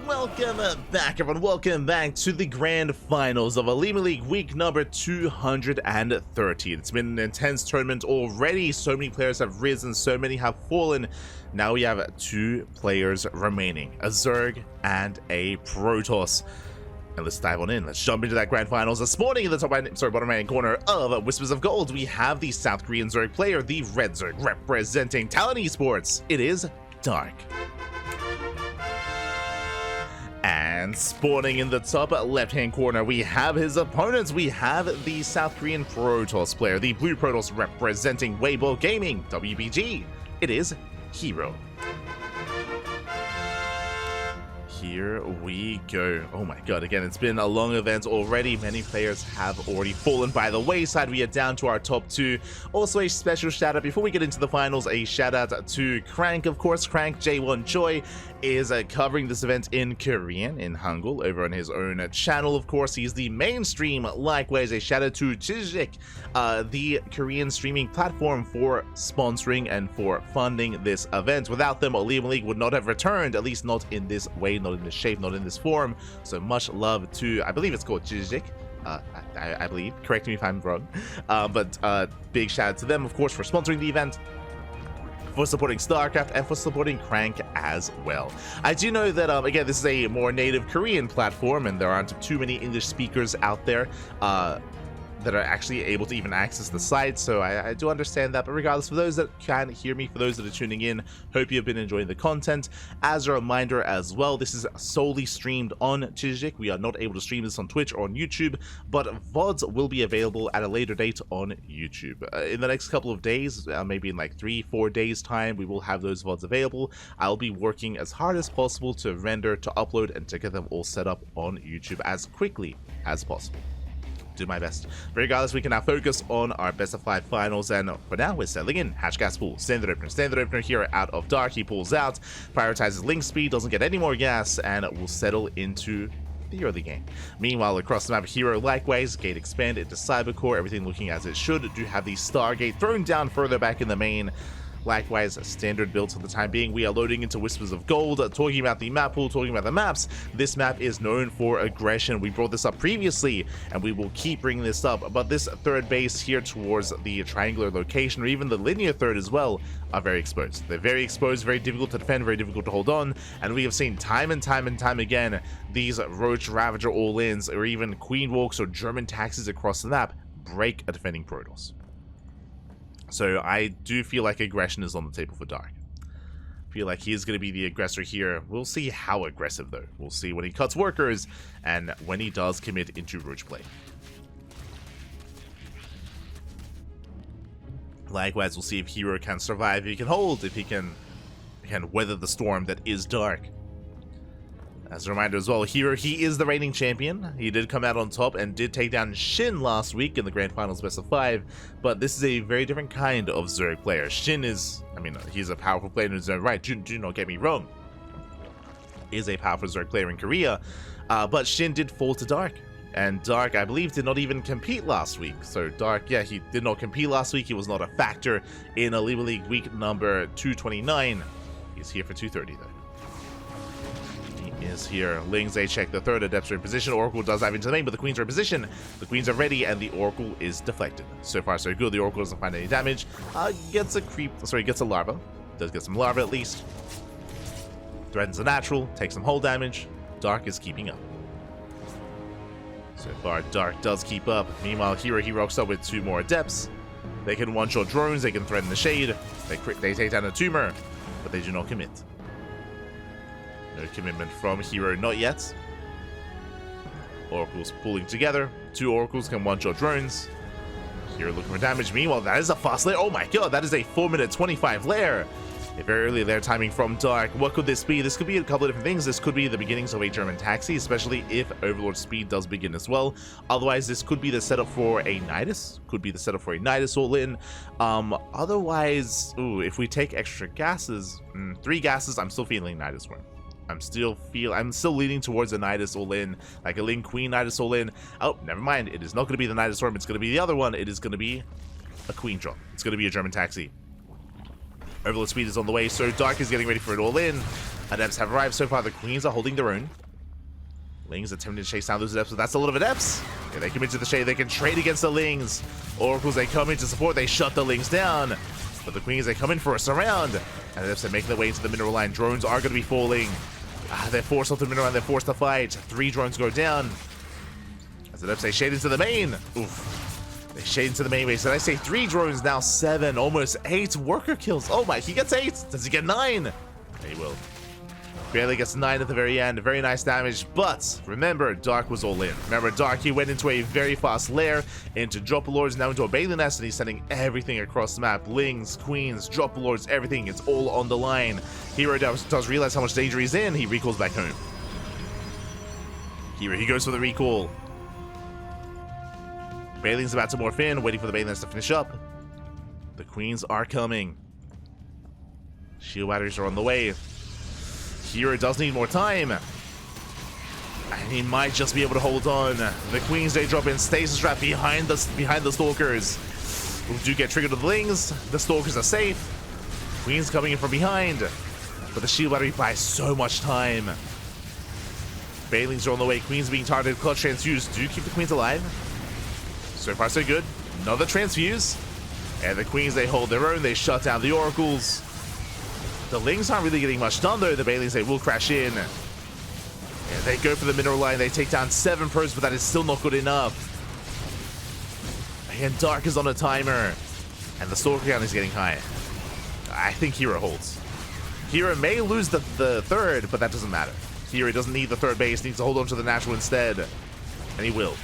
welcome back everyone, welcome back to the grand finals of OlimoLeague week number 230. It's been an intense tournament already, so many players have risen, so many have fallen. Now we have two players remaining, a Zerg and a Protoss. And let's dive on in. Let's jump into that grand finals. This morning in the bottom right corner of Whispers of Gold, we have the South Korean Zerg player, the Red Zerg, representing Talon Esports. It is Dark. And spawning in the top left-hand corner, we have his opponents. We have the South Korean Protoss player, the Blue Protoss representing Weibo Gaming, WBG. It is herO. Here we go. Oh my god, again, it's been a long event already. Many players have already fallen by the wayside. We are down to our top two. Also, a special shout out before we get into the finals, a shout out to Crank, of course. Crank J1 Choi is covering this event in Korean, in Hangul, over on his own channel. Of course, he's the mainstream. Likewise, a shout out to Jijik, the Korean streaming platform, for sponsoring and for funding this event. Without them, OlimoLeague would not have returned, at least not in this way, not in this shape, not in this form. So much love to, I believe it's called Jijik. I believe, correct me if I'm wrong, but big shout out to them, of course, for sponsoring the event, for supporting StarCraft, and for supporting Crank as well. I do know that, again, this is a more native Korean platform, and there aren't too many English speakers out there that are actually able to even access the site, so I do understand that. But regardless, for those that can hear me, for those that are tuning in, hope you've been enjoying the content. As a reminder as well, this is solely streamed on Jijik. We are not able to stream this on Twitch or on YouTube, but VODs will be available at a later date on YouTube. In the next couple of days, maybe in like 3-4 days time, we will have those VODs available. I'll be working as hard as possible to render, to upload, and to get them all set up on YouTube as quickly as possible. Do my best. Regardless, we can now focus on our best of 5 finals, and for now we're settling in. Hash gas pool, standard opener here out of Dark. He pulls out, prioritizes link speed, doesn't get any more gas, and will settle into the early game. Meanwhile, across the map, herO likewise, gate expand into Cybercore, everything looking as it should. Do have the Stargate thrown down further back in the main. Likewise, standard builds for the time being. We are loading into Whispers of Gold, talking about the map pool, talking about the maps. This map is known for aggression. We brought this up previously, and we will keep bringing this up. But this third base here towards the triangular location, or even the linear third as well, are very exposed. They're very exposed, very difficult to defend, very difficult to hold on. And we have seen time and time again, these Roach Ravager all-ins, or even Queen Walks or German taxis across the map, break a defending Protoss. So I do feel like aggression is on the table for Dark. I feel like he is going to be the aggressor here. We'll see how aggressive, though. We'll see when he cuts workers and when he does commit into Roach play. Likewise, we'll see if herO can survive, if he can hold, if he can weather the storm that is Dark. As a reminder as well, herO, he is the reigning champion. He did come out on top and did take down Shin last week in the Grand Finals best of 5, but this is a very different kind of Zerg player. Shin is, I mean, he's a powerful player in his own right, do not get me wrong. He is a powerful Zerg player in Korea, but Shin did fall to Dark. And Dark, I believe, did not even compete last week. So Dark, yeah, he did not compete last week. He was not a factor in OlimoLeague week number 229. He's here for 230, though. Is here. Lings, they check the third. Adepts are in position. Oracle does dive into the main, but the Queens are in position. The Queens are ready, and the Oracle is deflected. So far, so good. The Oracle doesn't find any damage. Gets a larva. Does get some larva at least. Threatens the natural. Takes some hull damage. Dark is keeping up. So far, Dark does keep up. Meanwhile, herO, he rocks up with 2 more Adepts. They can one-shot drones. They can threaten the Shade. They take down a Tumor, but they do not commit. No commitment from herO, not yet. Oracles pulling together. 2 Oracles can one-shot drones. herO looking for damage. Meanwhile, that is a fast lair. Oh my god, that is a 4-minute 25 lair. A very early lair timing from Dark. What could this be? This could be a couple of different things. This could be the beginnings of a German taxi, especially if Overlord speed does begin as well. Otherwise, this could be the setup for a Nidus. Could be the setup for a Nidus all-in. Otherwise, ooh, if we take extra gases, 3 gases, I'm still feeling Nidus win. I'm still leaning towards a Nidus all-in, like a Ling Queen Nidus all-in. Oh, never mind. It is not going to be the Nidus Storm. It's going to be the other one. It is going to be a Queen drop. It's going to be a German taxi. Overlord speed is on the way, so Dark is getting ready for it all in. Adepts have arrived. So far, the Queens are holding their own. Lings attempting to chase down those Adepts, but that's a lot of Adepts. Yeah, they commit to the shade. They can trade against the Lings. Oracles, they come in to support. They shut the Lings down. But the Queens, they come in for a surround. And Adepts are making their way into the mineral line. Drones are going to be falling. They're forced onto the mineral line. They're forced to fight. 3 drones go down. As Adepts, they shade into the main. Oof. They shade into the main base. Did I say 3 drones? Now 7. Almost 8 worker kills. Oh my, he gets 8. Does he get 9? He will. Barely gets 9 at the very end. Very nice damage. But remember, Dark was all in. Remember, Dark, he went into a very fast lair, into Dropper Lords, now into a Bailey Nest, and he's sending everything across the map. Lings, Queens, Dropper Lords, everything. It's all on the line. herO does realize how much danger he's in. He recalls back home. herO, he goes for the recall. Bailey's about to morph in, waiting for the Bailey Nest to finish up. The Queens are coming. Shield batteries are on the way. herO does need more time. And he might just be able to hold on. The Queens, they drop in Stasis Trap behind the Stalkers. Who do get triggered with the Lings. The Stalkers are safe. Queens coming in from behind. But the shield battery buys so much time. Bailings are on the way. Queens being targeted. Clutch Transfuse do keep the Queens alive. So far, so good. Another Transfuse. And the Queens, they hold their own. They shut down the Oracles. The Lings aren't really getting much done, though. The Bailings, they will crash in. And they go for the mineral line. They take down 7 pros, but that is still not good enough. And Dark is on a timer. And the Stalker count is getting high. I think herO holds. herO may lose the third, but that doesn't matter. herO doesn't need the third base. Needs to hold on to the natural instead. And he will.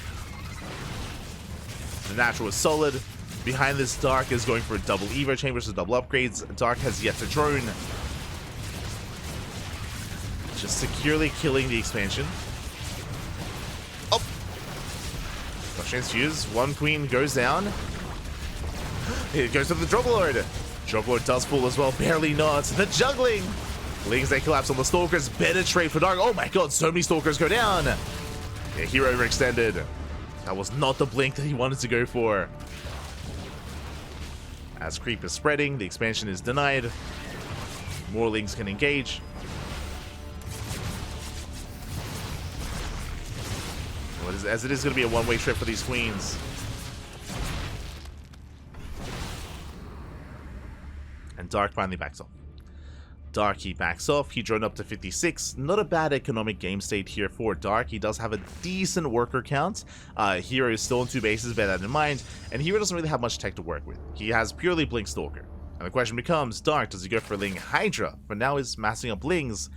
The natural is solid. Behind this, Dark is going for double Evo chambers to double upgrades. Dark has yet to drone. Just securely killing the expansion. Oh! Transfuse. 1 Queen goes down. It goes to the Drop Lord. Drop Lord does fall as well. Barely not. The juggling. Lings, they collapse on the Stalkers. Better trade for Dark. Oh my god, so many Stalkers go down. Yeah, herO overextended. That was not the blink that he wanted to go for. As creep is spreading, the expansion is denied. More Lings can engage. As it is going to be a one-way trip for these Queens. And Dark finally backs off. Dark, he backs off. He droned up to 56. Not a bad economic game state here for Dark. He does have a decent worker count. herO is still on 2 bases, bear that in mind. And herO doesn't really have much tech to work with. He has purely Blink Stalker. And the question becomes, Dark, does he go for Ling Hydra? For now, he's massing up Lings.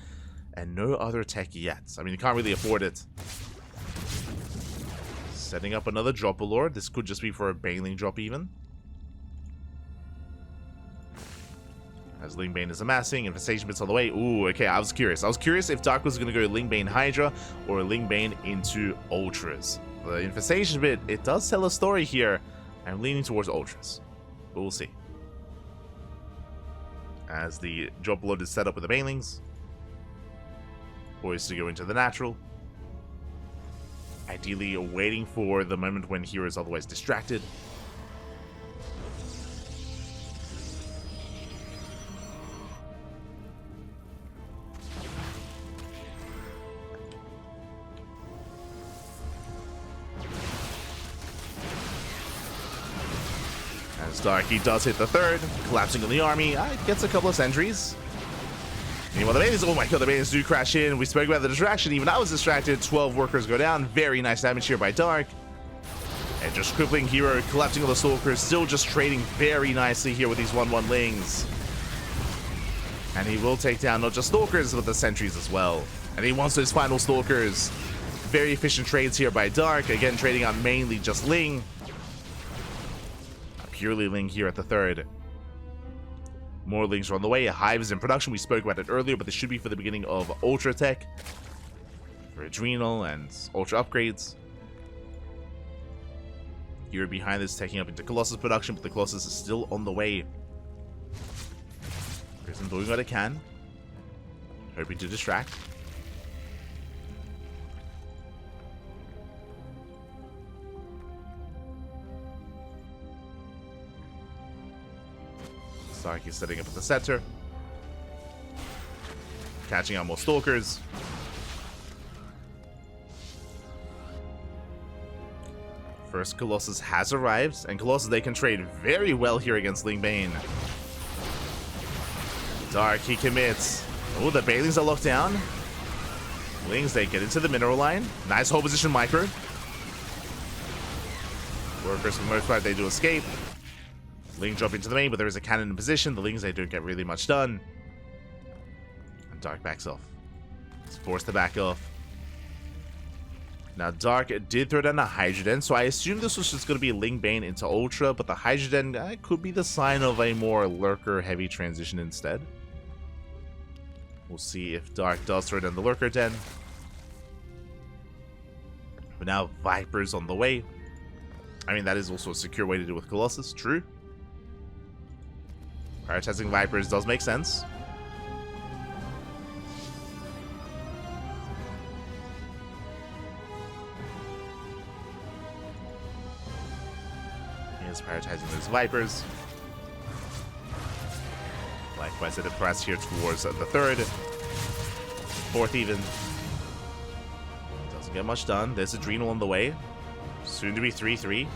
And no other tech yet. I mean, he can't really afford it. Setting up another Dropper Lord. This could just be for a Baneling drop even. As Lingbane is amassing, Infestation Bits all the way. Ooh, okay, I was curious. I was curious if Dark was going to go Lingbane Hydra or Lingbane into Ultras. The Infestation Bit, it does tell a story here. I'm leaning towards Ultras, but we'll see. As the Drop Lord is set up with the Banelings. Poised to go into the natural. Ideally waiting for the moment when herO is otherwise distracted. As Dark, he does hit the third, collapsing on the army. Gets a couple of sentries. Meanwhile, the Baneys, oh my god, the Baneys do crash in. We spoke about the distraction. Even I was distracted. 12 workers go down. Very nice damage here by Dark. And just crippling herO, collapsing on the Stalkers. Still just trading very nicely here with these 1-1 Lings. And he will take down not just Stalkers, but the sentries as well. And he wants those final Stalkers. Very efficient trades here by Dark. Again, trading on mainly just Ling. A purely Ling here at the third. More Lings are on the way. Hive is in production. We spoke about it earlier, but this should be for the beginning of Ultra Tech. For Adrenal and Ultra upgrades. Here behind this, taking up into Colossus production, but the Colossus is still on the way. Prison doing what it can. Hoping to distract. Stark is setting up at the center. catching out more Stalkers. First Colossus has arrived, and Colossus, they can trade very well here against Lingbane. Dark, he commits. Oh, the Banelings are locked down. Lings, they get into the mineral line. Nice hold position micro. Workers, for the most part, they do escape. Ling drop into the main, but there is a cannon in position. The Lings, they don't get really much done. And Dark backs off. He's forced to back off. Now, Dark did throw down a Hydroden, so I assume this was just going to be Lingbane into Ultra, but the Hydroden could be the sign of a more Lurker-heavy transition instead. We'll see if Dark does throw down the Lurker Den. But now Viper's on the way. I mean, that is also a secure way to deal with Colossus, true. Prioritizing Vipers does make sense. He is prioritizing those Vipers. Likewise, at a press here towards the third. Fourth even. Doesn't get much done. There's Adrenal on the way. Soon to be 3-3.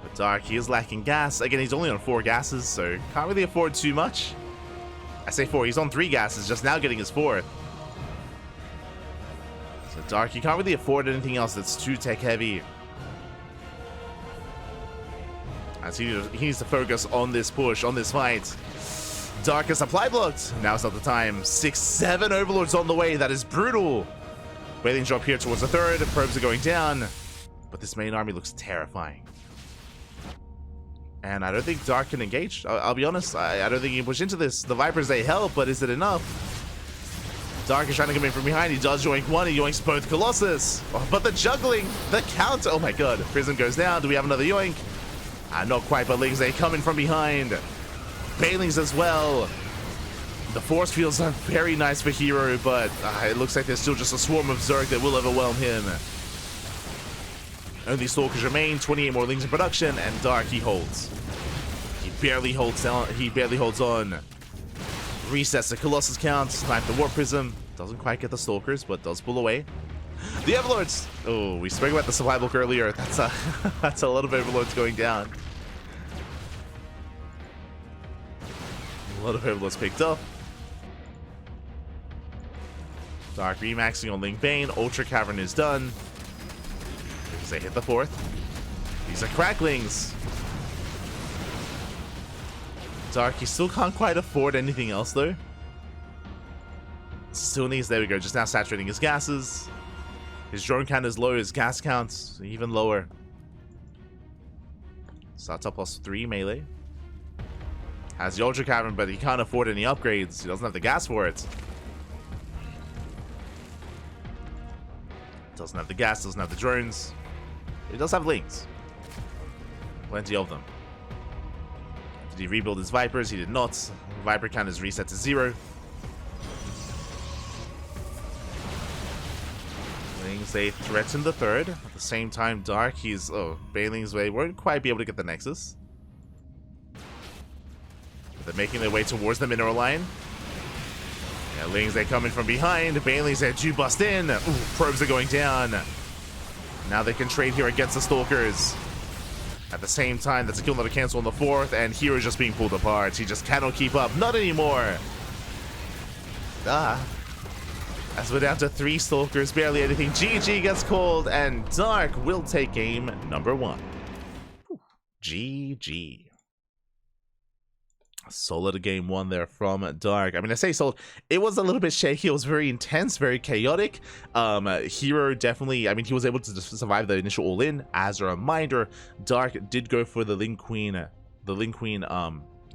But Dark, he is lacking gas. Again, he's only on 4 gases, so can't really afford too much. I say 4, he's on 3 gases, just now getting his 4th. So Dark, he can't really afford anything else that's too tech heavy. As he needs to focus on this push, on this fight. Dark is supply blocked. Now's not the time. 6-7 Overlords on the way. That is brutal. Wailing drop here towards the third. Probes are going down. But this main army looks terrifying. And I don't think Dark can engage. I'll be honest. I don't think he can push into this. The Vipers, they help, but is it enough? Dark is trying to come in from behind. He does yoink one. He yoinks both Colossus. Oh, but the juggling. The counter. Oh my god. Prism goes down. Do we have another yoink? Not quite, but Lings, they come in from behind. Banelings as well. The force fields are very nice for herO, but it looks like there's still just a swarm of Zerg that will overwhelm him. Only Stalkers remain, 28 more Lings in production, and Dark, he holds. He barely holds on. Resets the Colossus count, snipe the Warp Prism. Doesn't quite get the Stalkers, but does pull away. The Overlords! Oh, we spoke about the supply block earlier. That's a lot of Overlords going down. A lot of Overlords picked up. Dark remaxing on Lingbane. Ultra Cavern is done. Because they hit the 4th. These are Cracklings. Dark, he still can't quite afford anything else though. Still needs, there we go, just now saturating his gases. His drone count is low, his gas count's even lower. Starts up +3 melee. Has the Ultra Cavern, but he can't afford any upgrades. He doesn't have the gas for it. Doesn't have the gas, doesn't have the drones. He does have Lings. Plenty of them. Did he rebuild his Vipers? He did not. Viper count is reset to 0. Lings, they threaten the third. At the same time, Dark, he's... Oh, Banelings way won't quite be able to get the Nexus. But they're making their way towards the mineral line. Yeah, Lings, they come in from behind. Banelings, they do bust in. Ooh, probes are going down. Now they can trade here against the Stalkers. At the same time, that's a kill, not a cancel on the 4th, and herO is just being pulled apart. He just cannot keep up. Not anymore. As we're down to 3 Stalkers, barely anything. GG gets called, and Dark will take game number 1. GG. Solid game 1 there from Dark. I mean, I say solid. It was a little bit shaky. It was very intense, very chaotic. herO definitely, I mean, he was able to survive the initial all-in. As a reminder, Dark did go for the Ling Queen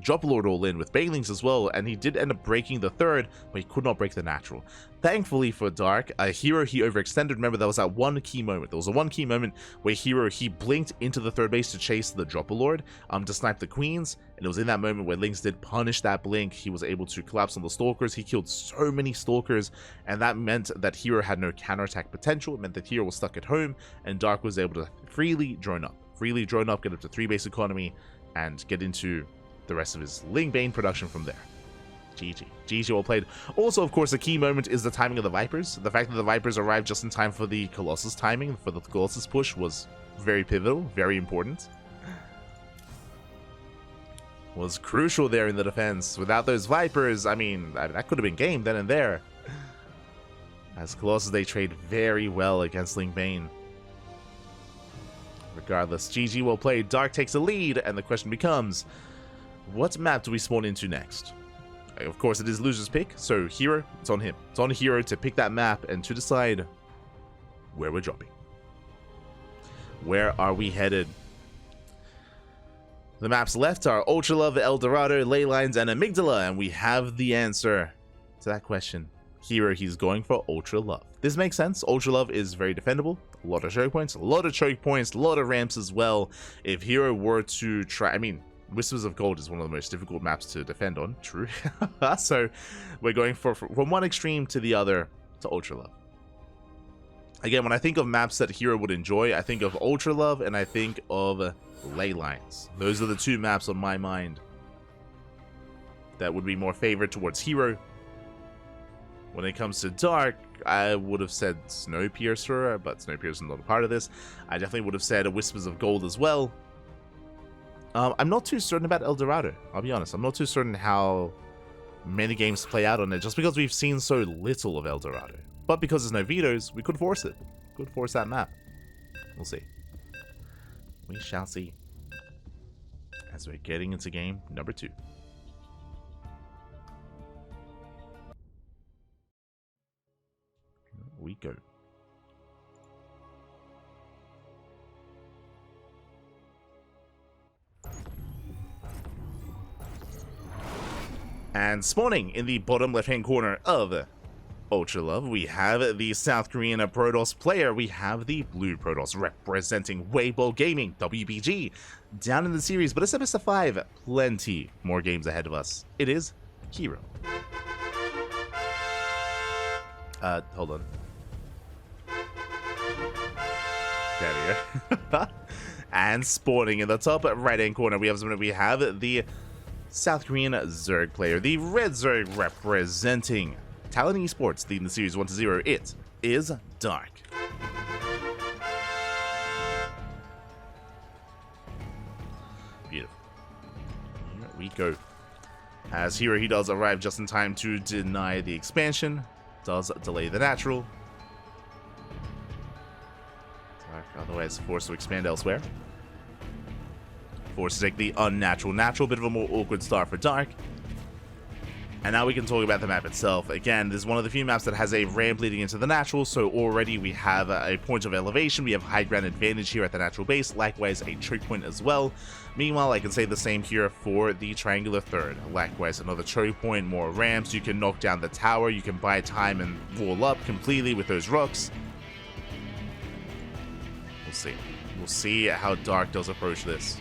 Drop Lord all-in with Banelings as well, and he did end up breaking the third, but he could not break the natural. Thankfully for Dark, herO, he overextended. Remember, there was that one key moment. There was a one key moment where herO, he blinked into the third base to chase the Drop Lord, to snipe the Queens, and it was in that moment where Lings did punish that blink. He was able to collapse on the Stalkers. He killed so many Stalkers, and that meant that herO had no counterattack potential. It meant that herO was stuck at home, and Dark was able to freely drone up, get up to 3 base economy, and get into the rest of his Lingbane production from there. GG. GG, well played. Also, of course, the key moment is the timing of the Vipers. The fact that the Vipers arrived just in time for the Colossus timing, for the Colossus push, was very pivotal, very important. Was crucial there in the defense. Without those Vipers, I mean, that could have been game then and there. As Colossus, they trade very well against Lingbane. Regardless, GG, well played. Dark takes a lead, and the question becomes, what map do we spawn into next? Of course, it is loser's pick, so herO, it's on him. It's on herO to pick that map and to decide where we're dropping. Where are we headed? The maps left are Ultralove, Eldorado, Leylines, and Amygdala, and we have the answer to that question. herO, he's going for Ultralove. This makes sense. Ultralove is very defendable. A lot of choke points, a lot of ramps as well. If herO were to try, I mean, Whispers of Gold is one of the most difficult maps to defend on, true. So we're going from one extreme to the other to Ultralove. Again, when I think of maps that herO would enjoy, I think of Ultralove and I think of Leylines. Those are the two maps on my mind that would be more favored towards herO. When it comes to Dark, I would have said Snowpiercer, but Snowpiercer is not a part of this. I definitely would have said Whispers of Gold as well. I'm not too certain about Eldorado, I'll be honest. I'm not too certain how many games play out on it, just because we've seen so little of Eldorado. But because there's no vetoes, we could force it. Could force that map. We'll see. We shall see. As we're getting into game number 2. Here we go. And spawning in the bottom left-hand corner of Ultralove, we have the South Korean Protoss player. We have the blue Protoss representing Weibo Gaming, WBG, down in the series, but it's a best of 5. Plenty more games ahead of us. It is herO. Hold on. There we go. And spawning in the top right-hand corner, we have the South Korean Zerg player, the Red Zerg representing Talon Esports, leading the series 1-0. It is Dark. Beautiful. Here we go. As herO, he does arrive just in time to deny the expansion, does delay the natural. Dark, otherwise forced to expand elsewhere. Forced to take the unnatural natural, bit of a more awkward start for Dark. And now we can talk about the map itself. Again, this is one of the few maps that has a ramp leading into the natural, so already we have a point of elevation. We have high ground advantage here at the natural base, likewise a choke point as well. Meanwhile, I can say the same here for the triangular third. Likewise, another choke point, more ramps. You can knock down the tower, you can buy time and wall up completely with those rocks. We'll see. We'll see how Dark does approach this.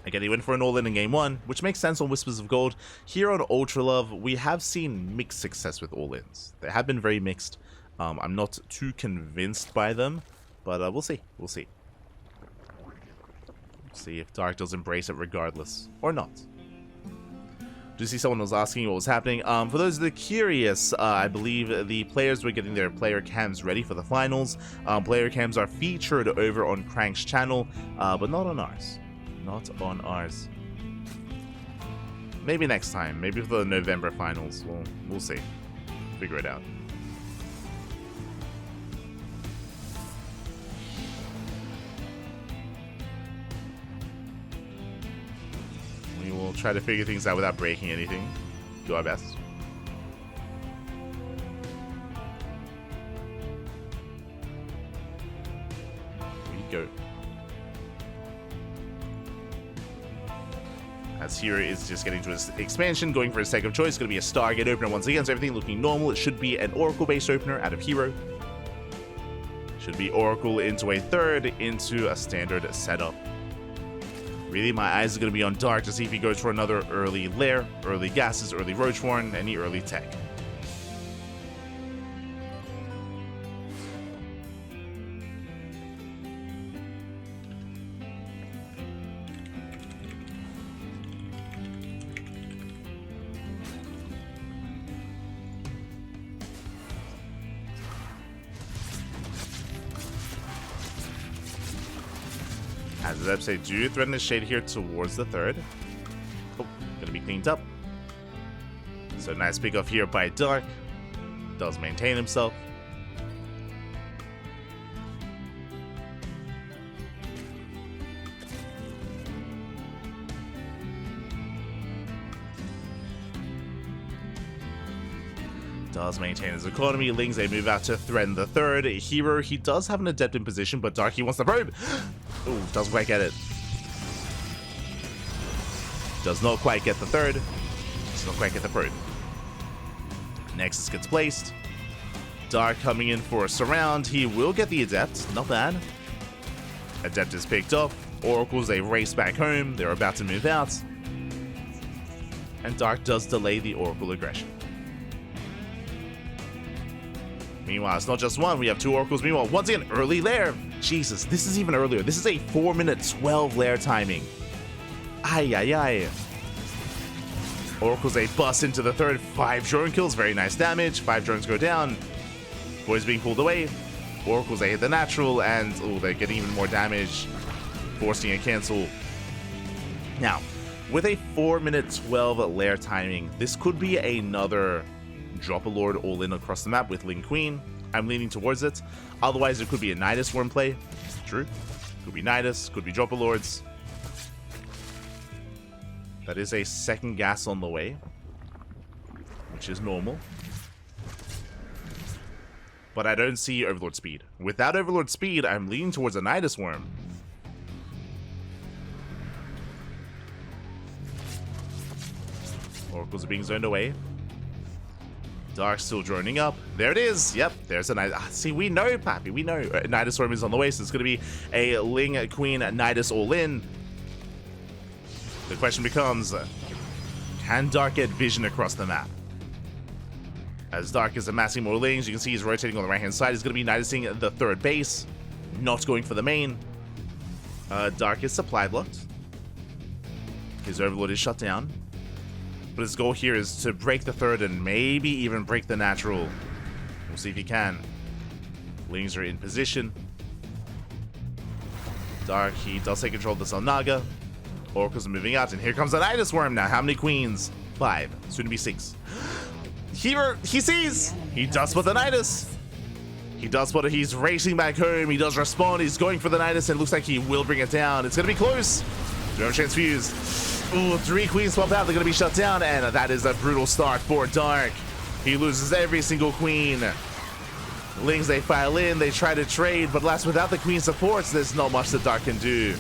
Again, he went for an all-in in game 1, which makes sense on Whispers of Gold. Here on Ultralove, we have seen mixed success with all-ins. They have been very mixed. I'm not too convinced by them, but we'll see. We'll see. We'll see if Dark does embrace it regardless, or not. Do you see someone was asking what was happening? For those that are curious, I believe the players were getting their player cams ready for the finals. Player cams are featured over on Crank's channel, but not on ours. Not on ours. Maybe next time. Maybe for the November finals. We'll see. Figure it out. We will try to figure things out without breaking anything. Do our best. Here we go. As herO is just getting to his expansion, going for his second choice. It's going to be a Stargate opener once again, so everything looking normal. It should be an Oracle-based opener out of herO. Should be Oracle into a third, into a standard setup. Really, my eyes are going to be on Dark to see if he goes for another early lair, early gases, early Roachhorn, any early tech. Adepts, they do threaten a shade here towards the third. Oh, gonna be cleaned up. So nice pick off here by Dark. Does maintain himself. Does maintain his economy. Lings, they move out to threaten the third. herO, he does have an adept in position, but Dark, he wants the probe. Ooh, doesn't quite get it. Does not quite get the third. Does not quite get the probe. Nexus gets placed. Dark coming in for a surround. He will get the adept. Not bad. Adept is picked up. Oracles, they race back home. They're about to move out. And Dark does delay the Oracle aggression. Meanwhile, it's not just one. We have 2 Oracles. Meanwhile, once again, early lair. Jesus, this is even earlier. This is a 4-minute 12 lair timing. Ay, ay, ay. Oracles, they bust into the third. 5 drone kills. Very nice damage. 5 drones go down. Boys being pulled away. Oracles, they hit the natural. And, oh, they're getting even more damage. Forcing a cancel. Now, with a 4-minute 12 lair timing, this could be another Drop a Lord all in across the map with Ling Queen. I'm leaning towards it. Otherwise, it could be a Nidus Worm play. True. Could be Nidus, could be Drop a Lords. That is a second gas on the way, which is normal. But I don't see Overlord speed. Without Overlord speed, I'm leaning towards a Nidus Worm. Oracles are being zoned away. Dark still droning up. There it is. Yep, there's a Nidus. See, we know, Pappy. We know. Nidus Worm is on the way, so it's going to be a Ling Queen Nidus all in. The question becomes, can Dark get vision across the map? As Dark is amassing more Lings, you can see he's rotating on the right-hand side. He's going to be Nidusing the third base. Not going for the main. Dark is supply blocked. His Overlord is shut down. But his goal here is to break the third and maybe even break the natural. We'll see if he can. Lings are in position. Dark, he does take control of the Selnaga. Oracles are moving out, and here comes the Nidus Worm now. How many queens? 5. Soon to be 6. Here, he sees! He does spot the Nidus. He does spot it. He's racing back home. He does respond. He's going for the Nidus, and it looks like he will bring it down. It's going to be close. Do have a chance fuse. Ooh, 3 queens swap out. They're going to be shut down, and that is a brutal start for Dark. He loses every single queen. Lings, they file in. They try to trade, but last, without the queen supports, there's not much that Dark can do.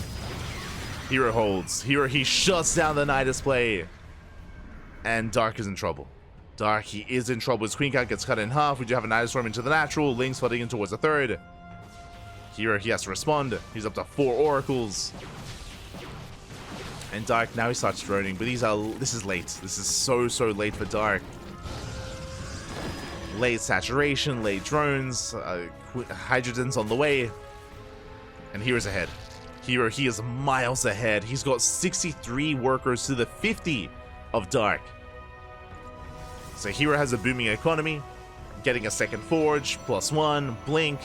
herO holds. herO, he shuts down the Nidus play. And Dark is in trouble. Dark, he is in trouble. His queen count gets cut in half. We do have a Nidus Worm into the natural. Lings flooding in towards the third. herO, he has to respond. He's up to 4 oracles. And Dark, now he starts droning, but this is late. This is so late for Dark. Late saturation, late drones, hydrogen's on the way. And hero's ahead. herO, he is miles ahead. He's got 63 workers to the 50 of Dark. So herO has a booming economy, getting a second forge, +1, blink.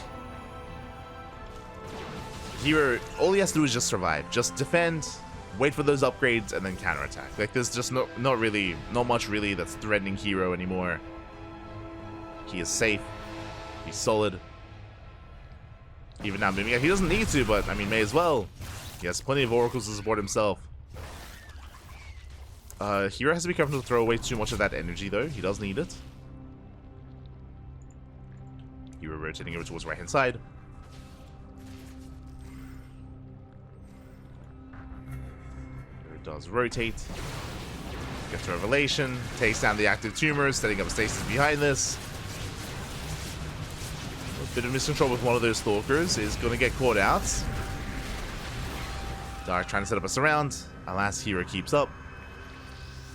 herO, all he has to do is just survive. Just defend, wait for those upgrades, and then counterattack. Like, there's just not much really that's threatening herO anymore. He is safe. He's solid. Even now, maybe he doesn't need to, but I mean, may as well. He has plenty of oracles to support himself. herO has to be careful to throw away too much of that energy, though. He does need it. herO rotating over towards the right-hand side. Does rotate, gets a revelation, takes down the active tumors, setting up a stasis behind this. A bit of miscontrol with one of those stalkers is going to get caught out. Dark trying to set up a surround. Alas, herO keeps up.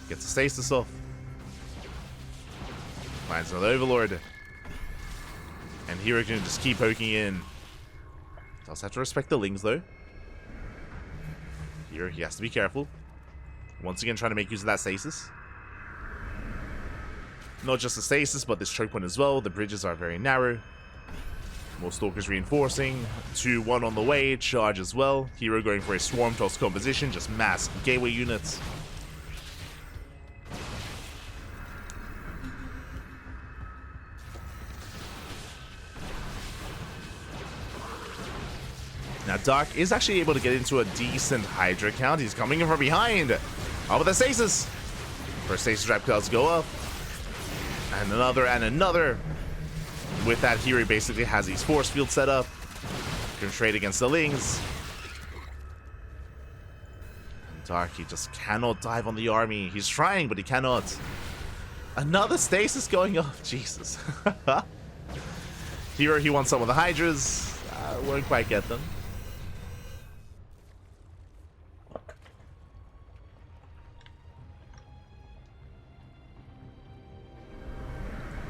Gets a stasis off. Finds another Overlord. And herO can just keep poking in. Does have to respect the Lings, though. herO, he has to be careful. Once again, trying to make use of that stasis. Not just the stasis, but this choke point as well. The bridges are very narrow. More Stalkers reinforcing. 2-1 on the way. Charge as well. herO going for a Swarm Toss composition. Just mass gateway units. Now Dark is actually able to get into a decent Hydra count. He's coming in from behind. Oh, with the stasis. First stasis trap does go up. And another and another. With that, herO basically has these force fields set up. Can trade against the Lings. And Dark, he just cannot dive on the army. He's trying, but he cannot. Another stasis going off. Jesus. herO, he wants some of the Hydras. Won't quite get them.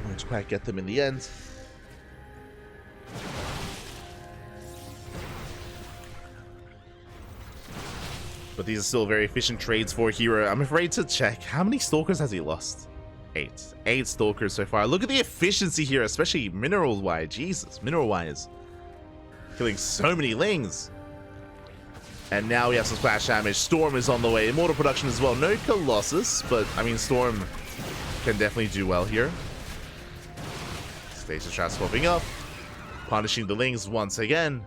Won't quite get them in the end. But these are still very efficient trades for herO. I'm afraid to check. How many Stalkers has he lost? 8. 8 Stalkers so far. Look at the efficiency here, especially mineral-wise. Jesus, mineral-wise. Killing so many Lings. And now we have some splash damage. Storm is on the way. Immortal production as well. No Colossus, but, I mean, Storm can definitely do well here. Stasis traps popping up. Punishing the Lings once again.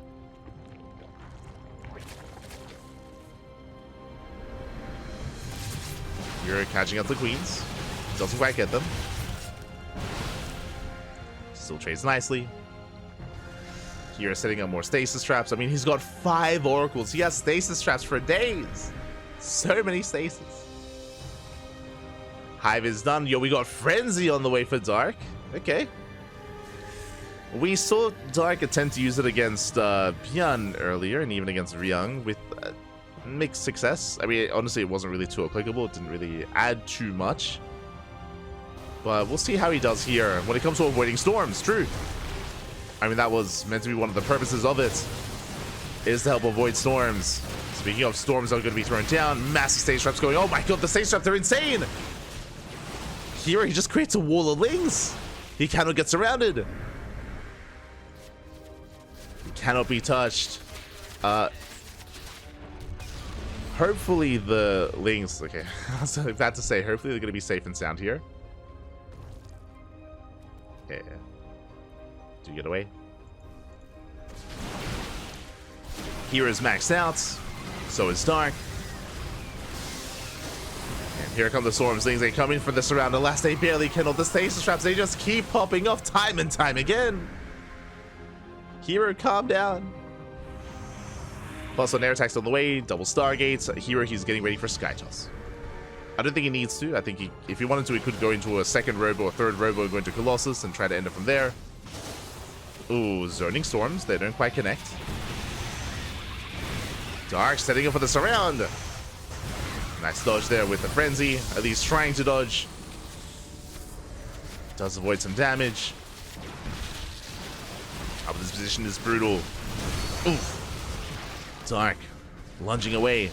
herO catching up the Queens. Doesn't quite get them. Still trades nicely. herO setting up more stasis traps. I mean, he's got 5 oracles. He has stasis traps for days. So many stasis. Hive is done. Yo, we got Frenzy on the way for Dark. Okay. We saw Dark attempt to use it against Byan earlier, and even against Ryung with mixed success. I mean, honestly, it wasn't really too applicable. It didn't really add too much. But we'll see how he does here. When it comes to avoiding storms, true. I mean, that was meant to be one of the purposes of it, is to help avoid storms. Speaking of storms that are going to be thrown down, massive stage traps going. Oh my god, the stage traps are insane! herO, he just creates a wall of Lings. He cannot get surrounded. He cannot be touched. Hopefully the Lings, okay, I was about to say, hopefully they're going to be safe and sound here. Okay. Do you get away? herO's maxed out. So is Dark. And here come the Storms. Lings, they come in for the surround. Alas, they barely kindle the stasis traps. They just keep popping off time and time again. herO, calm down. Plus on air attacks on the way, double Stargates. herO, he's getting ready for Sky Toss. I don't think he needs to. I think if he wanted to, he could go into a second Robo or third Robo and go into Colossus and try to end it from there. Ooh, zoning Storms. They don't quite connect. Dark setting up for the surround. Nice dodge there with the Frenzy. At least trying to dodge. Does avoid some damage. Oh, this position is brutal. Oof. Dark lunging away.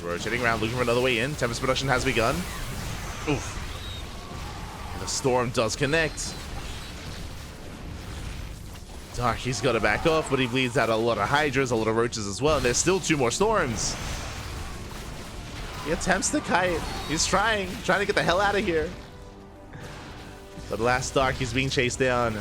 Rotating around, looking for another way in. Tempest production has begun. Oof. And the Storm does connect. Dark, he's got to back off, but he bleeds out a lot of Hydras, a lot of Roaches as well. And there's still 2 more Storms. He attempts to kite. He's trying to get the hell out of here. But last Dark, he's being chased down.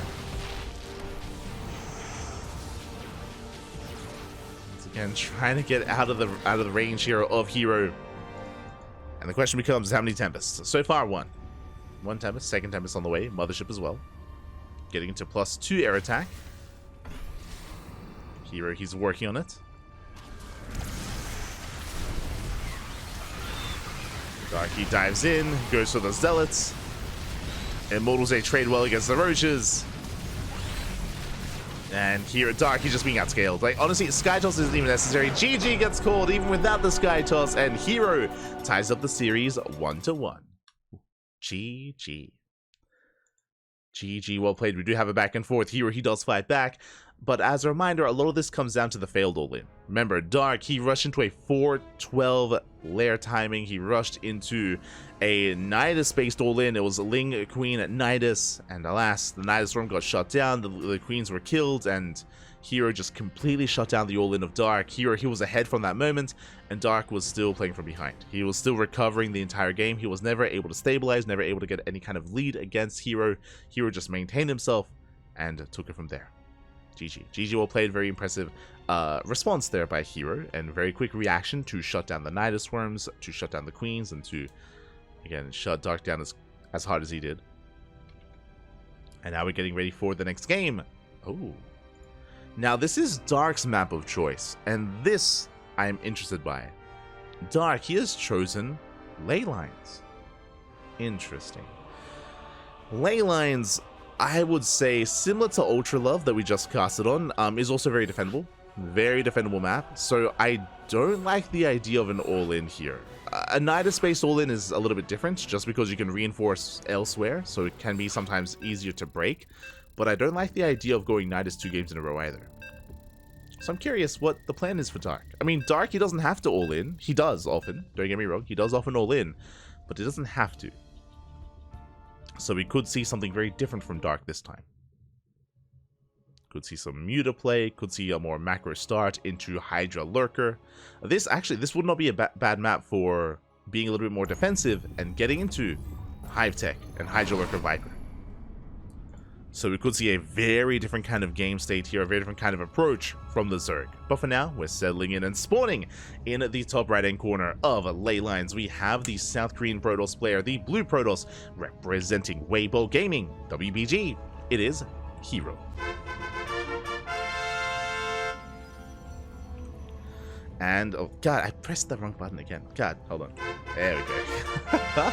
And trying to get out of the range here of herO. And the question becomes, how many Tempests? So far, 1. 1 Tempest, second Tempest on the way, Mothership as well. Getting into +2 air attack. herO, he's working on it. Dark, he dives in, goes for the Zealots. Immortals, they trade well against the Roaches. And here at Dark, he's just being outscaled. Like, honestly, Sky Toss isn't even necessary. GG gets called even without the Sky Toss, and herO ties up the series 1-1. GG. GG, well played. We do have a back and forth. herO, he does fight back. But as a reminder, a lot of this comes down to the failed all-in. Remember, Dark, he rushed into a 4-12 lair timing. He rushed into a Nidus-based all-in. It was Ling, Queen, Nidus, and alas, the Nidus Storm got shut down, the Queens were killed, and herO just completely shut down the all-in of Dark. herO, he was ahead from that moment, and Dark was still playing from behind. He was still recovering the entire game. He was never able to stabilize, never able to get any kind of lead against herO. herO just maintained himself and took it from there. GG. GG well played. Very impressive response there by herO, and very quick reaction to shut down the Nidus Worms, to shut down the Queens, and to, again, shut Dark down as hard as he did. And now we're getting ready for the next game. Oh. Now this is Dark's map of choice, and this I am interested by. Dark, he has chosen ley lines. Interesting. Ley lines, I would say, similar to Ultra Love that we just casted on, is also very defendable. Very defendable map. So I don't like the idea of an all-in here. A Nidus-based all-in is a little bit different, just because you can reinforce elsewhere, so it can be sometimes easier to break. But I don't like the idea of going Nidus 2 games in a row either. So I'm curious what the plan is for Dark. I mean, Dark, he doesn't have to all-in. He does often, don't get me wrong. He does often all-in, but he doesn't have to. So we could see something very different from Dark this time. Could see some Muta play, could see a more macro start into Hydra Lurker. This would not be a bad map for being a little bit more defensive and getting into Hive Tech and Hydra Lurker Viper. So we could see a very different kind of game state here, a very different kind of approach from the Zerg. But for now, we're settling in and spawning in the top right-hand corner of ley lines. We have the South Korean Protoss player, the Blue Protoss, representing Weibo Gaming, WBG. It is herO. And, oh god, I pressed the wrong button again. God, hold on. There we go.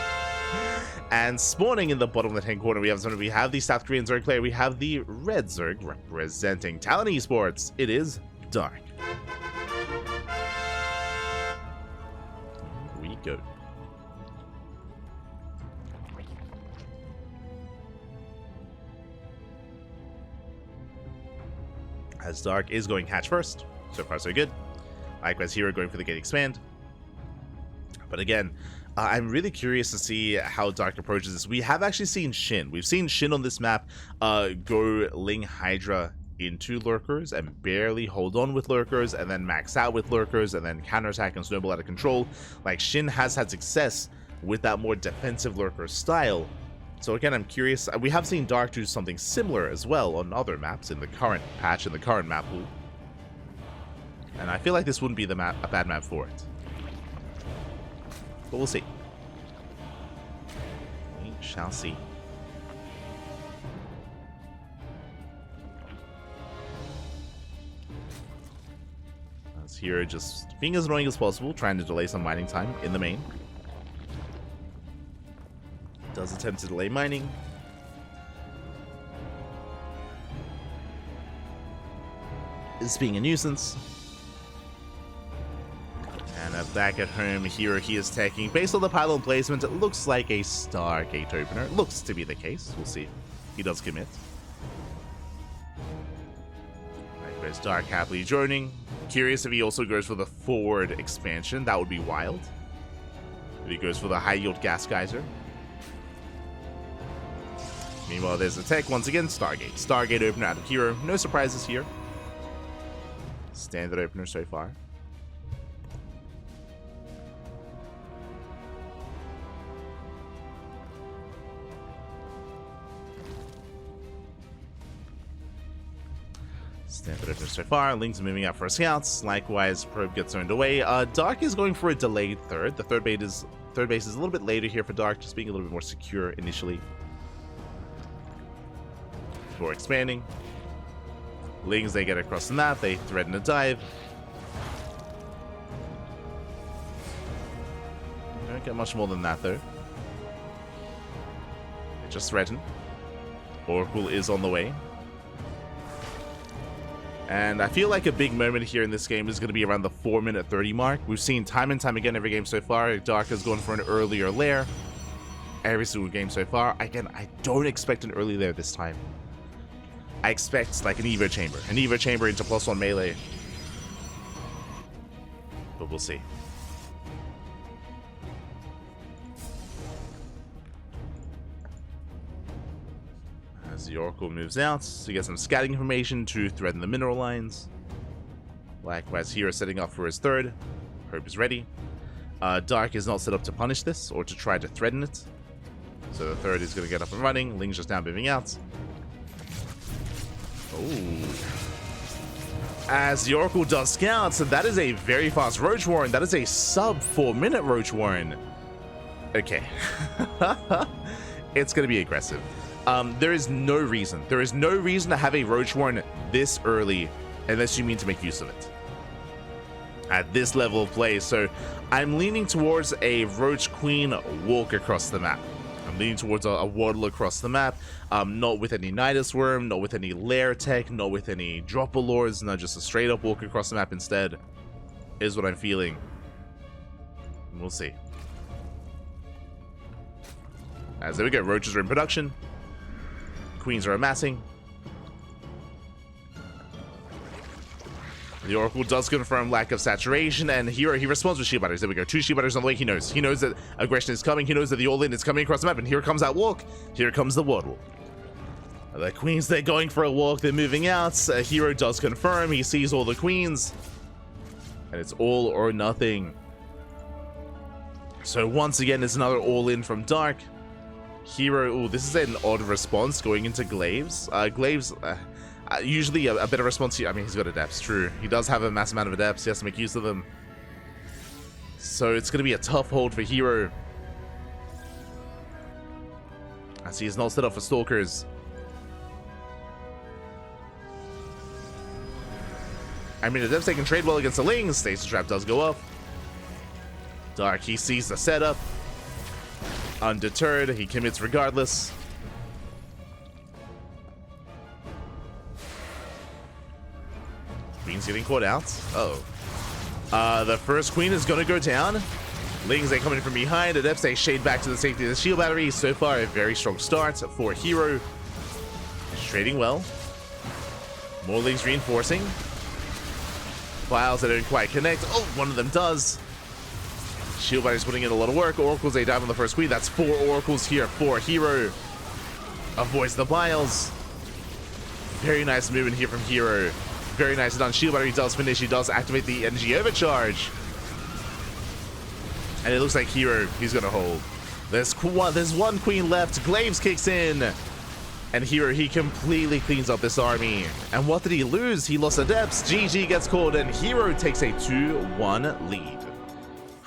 And spawning in the bottom left-hand corner, we have the South Korean Zerg player. We have the Red Zerg representing Talon Esports. It is Dark. Here we go. As Dark is going hatch first. So far, so good. Likewise, herO going for the gate expand. But again, I'm really curious to see how Dark approaches this. We have actually seen Shin. We've seen Shin on this map go Ling Hydra into Lurkers and barely hold on with Lurkers, and then max out with Lurkers, and then counterattack and snowball out of control. Like, Shin has had success with that more defensive Lurker style. So again, I'm curious. We have seen Dark do something similar as well on other maps in the current patch, in the current map pool. And I feel like this wouldn't be a bad map for it. But we'll see. We shall see. As herO just being as annoying as possible, trying to delay some mining time in the main. Does attempt to delay mining. Is being a nuisance. And back at home, herO, he is taking, based on the pylon placement, it looks like a Stargate opener. It looks to be the case. We'll see. He does commit. Likewise, Dark happily joining. Curious if he also goes for the forward expansion. That would be wild. If he goes for the high yield gas geyser. Meanwhile, there's the tech once again. Stargate. Stargate opener out of herO. No surprises here. Standard opener so far. Standard opener so far. Link's moving out for scouts. Likewise, Probe gets owned away. Dark is going for a delayed third. The third base is a little bit later here for Dark, just being a little bit more secure initially. Before expanding. Lings, they get across the map. They threaten a dive. Don't get much more than that, though. They just threaten. Oracle is on the way. And I feel like a big moment here in this game is going to be around the 4-minute 30 mark. We've seen time and time again every game so far. Dark has gone for an earlier lair. Every single game so far. Again, I don't expect an early lair this time. I expect like an Evo Chamber. An Evo Chamber into +1 melee. But we'll see. As the Oracle moves out to get some scouting information to threaten the mineral lines. Likewise, here is setting up for his third. Hope is ready. Dark is not set up to punish this or to try to threaten it. So the third is going to get up and running. Ling's just now moving out. Oh. As the Oracle does scouts, and that is a very fast Roach Warren. That is a sub 4-minute Roach Warren. Okay. It's going to be aggressive. There is no reason to have a Roach Warren this early unless you mean to make use of it at this level of play. So I'm leaning towards a Roach Queen walk across the map. I'm leaning towards a waddle across the map, not with any Nidus Worm, not with any lair tech, not with any dropper lords, not just a straight up walk across the map instead, is what I'm feeling. We'll see. As there we go, roaches are in production. Queens are amassing. The Oracle does confirm lack of saturation, and herO, he responds with shield batteries. There we go. 2 shield batteries on the way. He knows that aggression is coming. He knows that the all-in is coming across the map, and here comes that walk. Here comes the waddle. The queens, they're going for a walk. They're moving out. herO does confirm. He sees all the queens, and it's all or nothing. So once again, it's another all-in from Dark. herO, this is an odd response going into Glaives. Glaives, usually a better response here. I mean, he's got adepts, true. He does have a massive amount of adepts. He has to make use of them. So it's going to be a tough hold for herO. As he is not set up for Stalkers. I mean, adepts, they can trade well against the Lings. Stasis Trap does go up. Dark, he sees the setup. Undeterred, he commits regardless. Queen's getting caught out. Uh-oh. The first queen is going to go down. Lings, they coming from behind. Adepts, they shade back to the safety of the shield battery. So far, a very strong start for herO. He's trading well. More Lings reinforcing. Files that don't quite connect. Oh, one of them does. Shield battery's putting in a lot of work. Oracles, they dive on the first queen. That's 4 Oracles here for herO. Avoids the Biles. Very nice movement here from herO. Very nice done. Shield battery does finish. He does activate the energy overcharge. And it looks like herO, he's going to hold. There's one queen left. Glaives kicks in. And herO, he completely cleans up this army. And what did he lose? He lost adepts. GG gets called, and herO takes a 2-1 lead.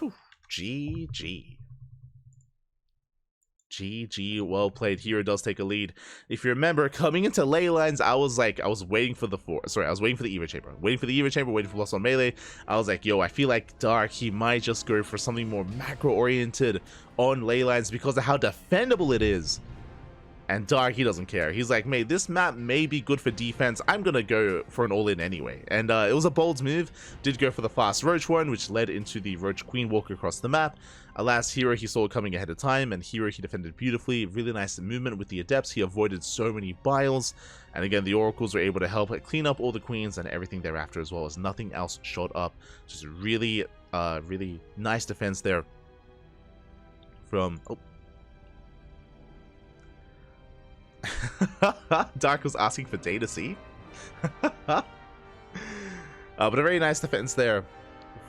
Whew. GG. GG, well played. herO does take a lead. If you remember, coming into ley lines, I was waiting for the Evo Chamber. Waiting for the Evo Chamber, waiting for +1 melee. I was like, yo, I feel like Dark, he might just go for something more macro-oriented on ley lines because of how defendable it is. And Dark, he doesn't care. He's like, mate, this map may be good for defense. I'm going to go for an all-in anyway. And it was a bold move. Did go for the fast Roach one, which led into the Roach Queen walk across the map. Alas, herO, he saw it coming ahead of time, and herO, he defended beautifully. Really nice movement with the Adepts. He avoided so many Biles. And again, the Oracles were able to help clean up all the Queens and everything thereafter, as well as nothing else showed up. Just really, really nice defense there from... Oh. Dark was asking for data C. But a very nice defense there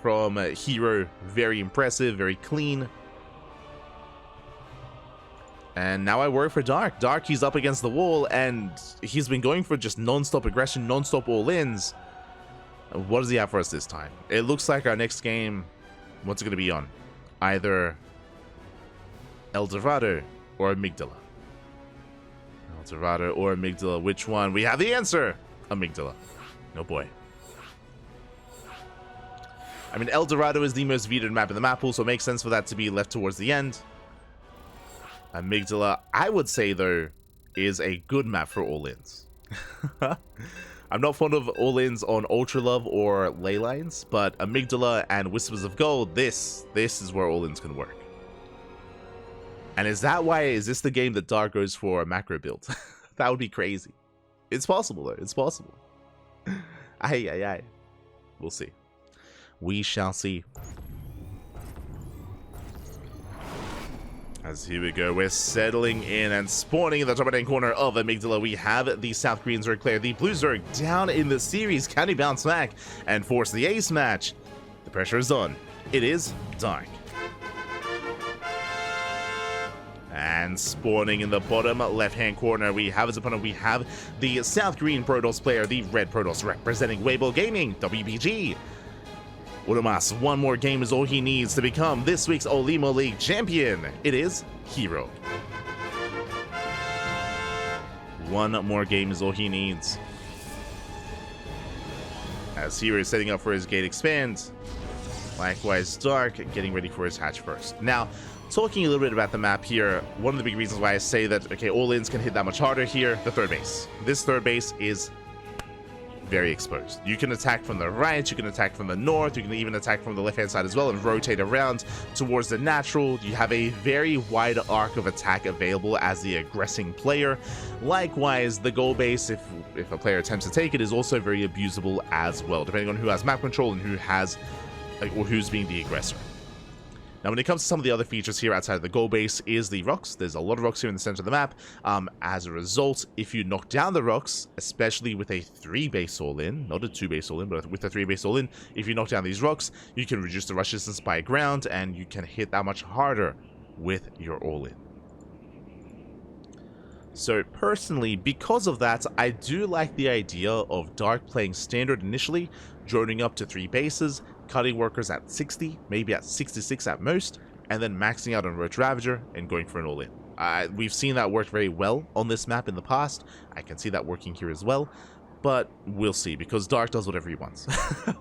from herO. Very impressive, very clean. And now I worry for Dark. Dark, he's up against the wall, and he's been going for just non-stop aggression, non-stop all-ins. What does he have for us this time? It looks like our next game, what's it going to be on? Either El Dorado or Amygdala. Dorado or Amygdala, which one? We have the answer! Amygdala. Oh boy. I mean, El Dorado is the most vetoed map in the map pool, so it makes sense for that to be left towards the end. Amygdala, I would say, though, is a good map for all-ins. I'm not fond of all-ins on Ultra Love or Ley Lines, but Amygdala and Whispers of Gold, this is where all-ins can work. And is this the game that Dark goes for a macro build? That would be crazy. It's possible, though. It's possible. Aye, aye, aye. We'll see. We shall see. As here we go, we're settling in and spawning in the top right corner of Amygdala. We have the South Green Zerg player, the Blue Zerg, down in the series. Can he bounce back and force the ace match? The pressure is on. It is Dark. And spawning in the bottom left-hand corner, we have his opponent. We have the South Green Protoss player, the Red Protoss representing Weibo Gaming, WBG. Udamas, one more game is all he needs to become this week's OlimoLeague champion. It is herO. One more game is all he needs. As herO is setting up for his gate expand. Likewise, Dark getting ready for his hatch first. Now, talking a little bit about the map here, one of the big reasons why I say that, okay, all-ins can hit that much harder here, the third base. This third base is very exposed. You can attack from the right, you can attack from the north, you can even attack from the left-hand side as well and rotate around towards the natural. You have a very wide arc of attack available as the aggressing player. Likewise, the goal base, if a player attempts to take it, is also very abusable as well, depending on who has map control and who's being the aggressor. Now, when it comes to some of the other features here outside of the goal base is the rocks. There's a lot of rocks here in the center of the map. As a result, if you knock down the rocks, especially with a 3-base all-in, not a 2-base all-in, but with a 3-base all-in, if you knock down these rocks, you can reduce the rush distance by ground, and you can hit that much harder with your all-in. So personally, because of that, I do like the idea of Dark playing standard initially, droning up to 3 bases, cutting workers at 60, maybe at 66 at most, and then maxing out on Roach Ravager and going for an all-in. We've seen that work very well on this map in the past. I can see that working here as well, but we'll see, because Dark does whatever he wants.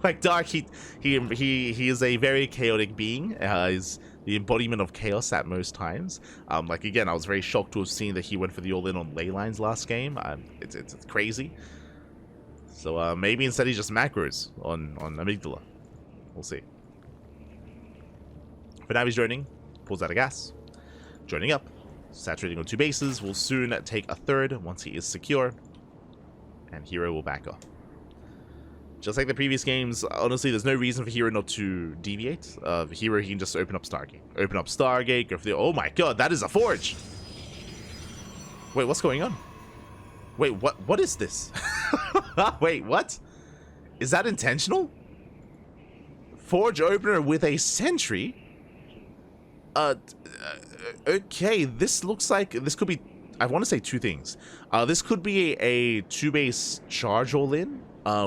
Like Dark, he is a very chaotic being. He's the embodiment of chaos at most times. Like again, I was very shocked to have seen that he went for the all-in on ley lines last game. It's crazy. So maybe instead he just macros on Amygdala. We'll see. For now, he's joining. Pulls out of gas. Joining up. Saturating on 2 bases. Will soon take a 3rd once he is secure. And herO will back off. Just like the previous games, honestly, there's no reason for herO not to deviate. herO, he can just open up Stargate. Open up Stargate, go for the... Oh my god, that is a forge! Wait, what's going on? Wait, what is this? Wait, what? Is that intentional? Forge opener with a sentry? Okay, this looks like... This could be... I want to say 2 things. This could be a 2-base charge all-in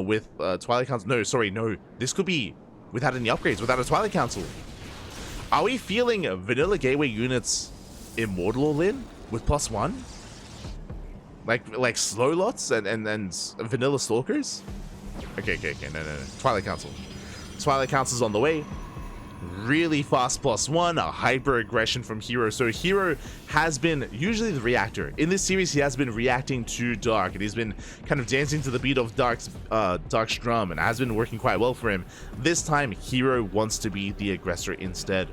with Twilight Council. No, sorry, no. This could be without any upgrades, without a Twilight Council. Are we feeling vanilla gateway units immortal all-in with +1? Like slow lots and vanilla stalkers? Okay, no. Twilight Council. Twilight Council's on the way. Really fast +1, a hyper aggression from herO. So herO has been usually the reactor. In this series, he has been reacting to Dark, and he's been kind of dancing to the beat of Dark's drum, and has been working quite well for him. This time, herO wants to be the aggressor instead.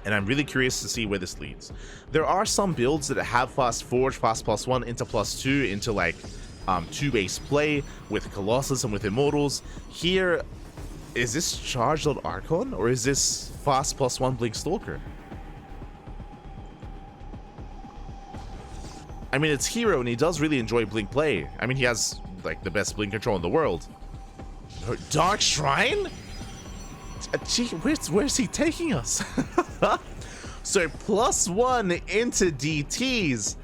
And I'm really curious to see where this leads. There are some builds that have fast forge, fast +1 into +2 into like 2-base play with Colossus and with Immortals. Here, is this charged on Archon, or is this fast +1 Blink Stalker? I mean, it's herO, and he does really enjoy Blink play. I mean, he has like the best Blink control in the world. Dark Shrine? Gee, where's he taking us? So +1 into DTs,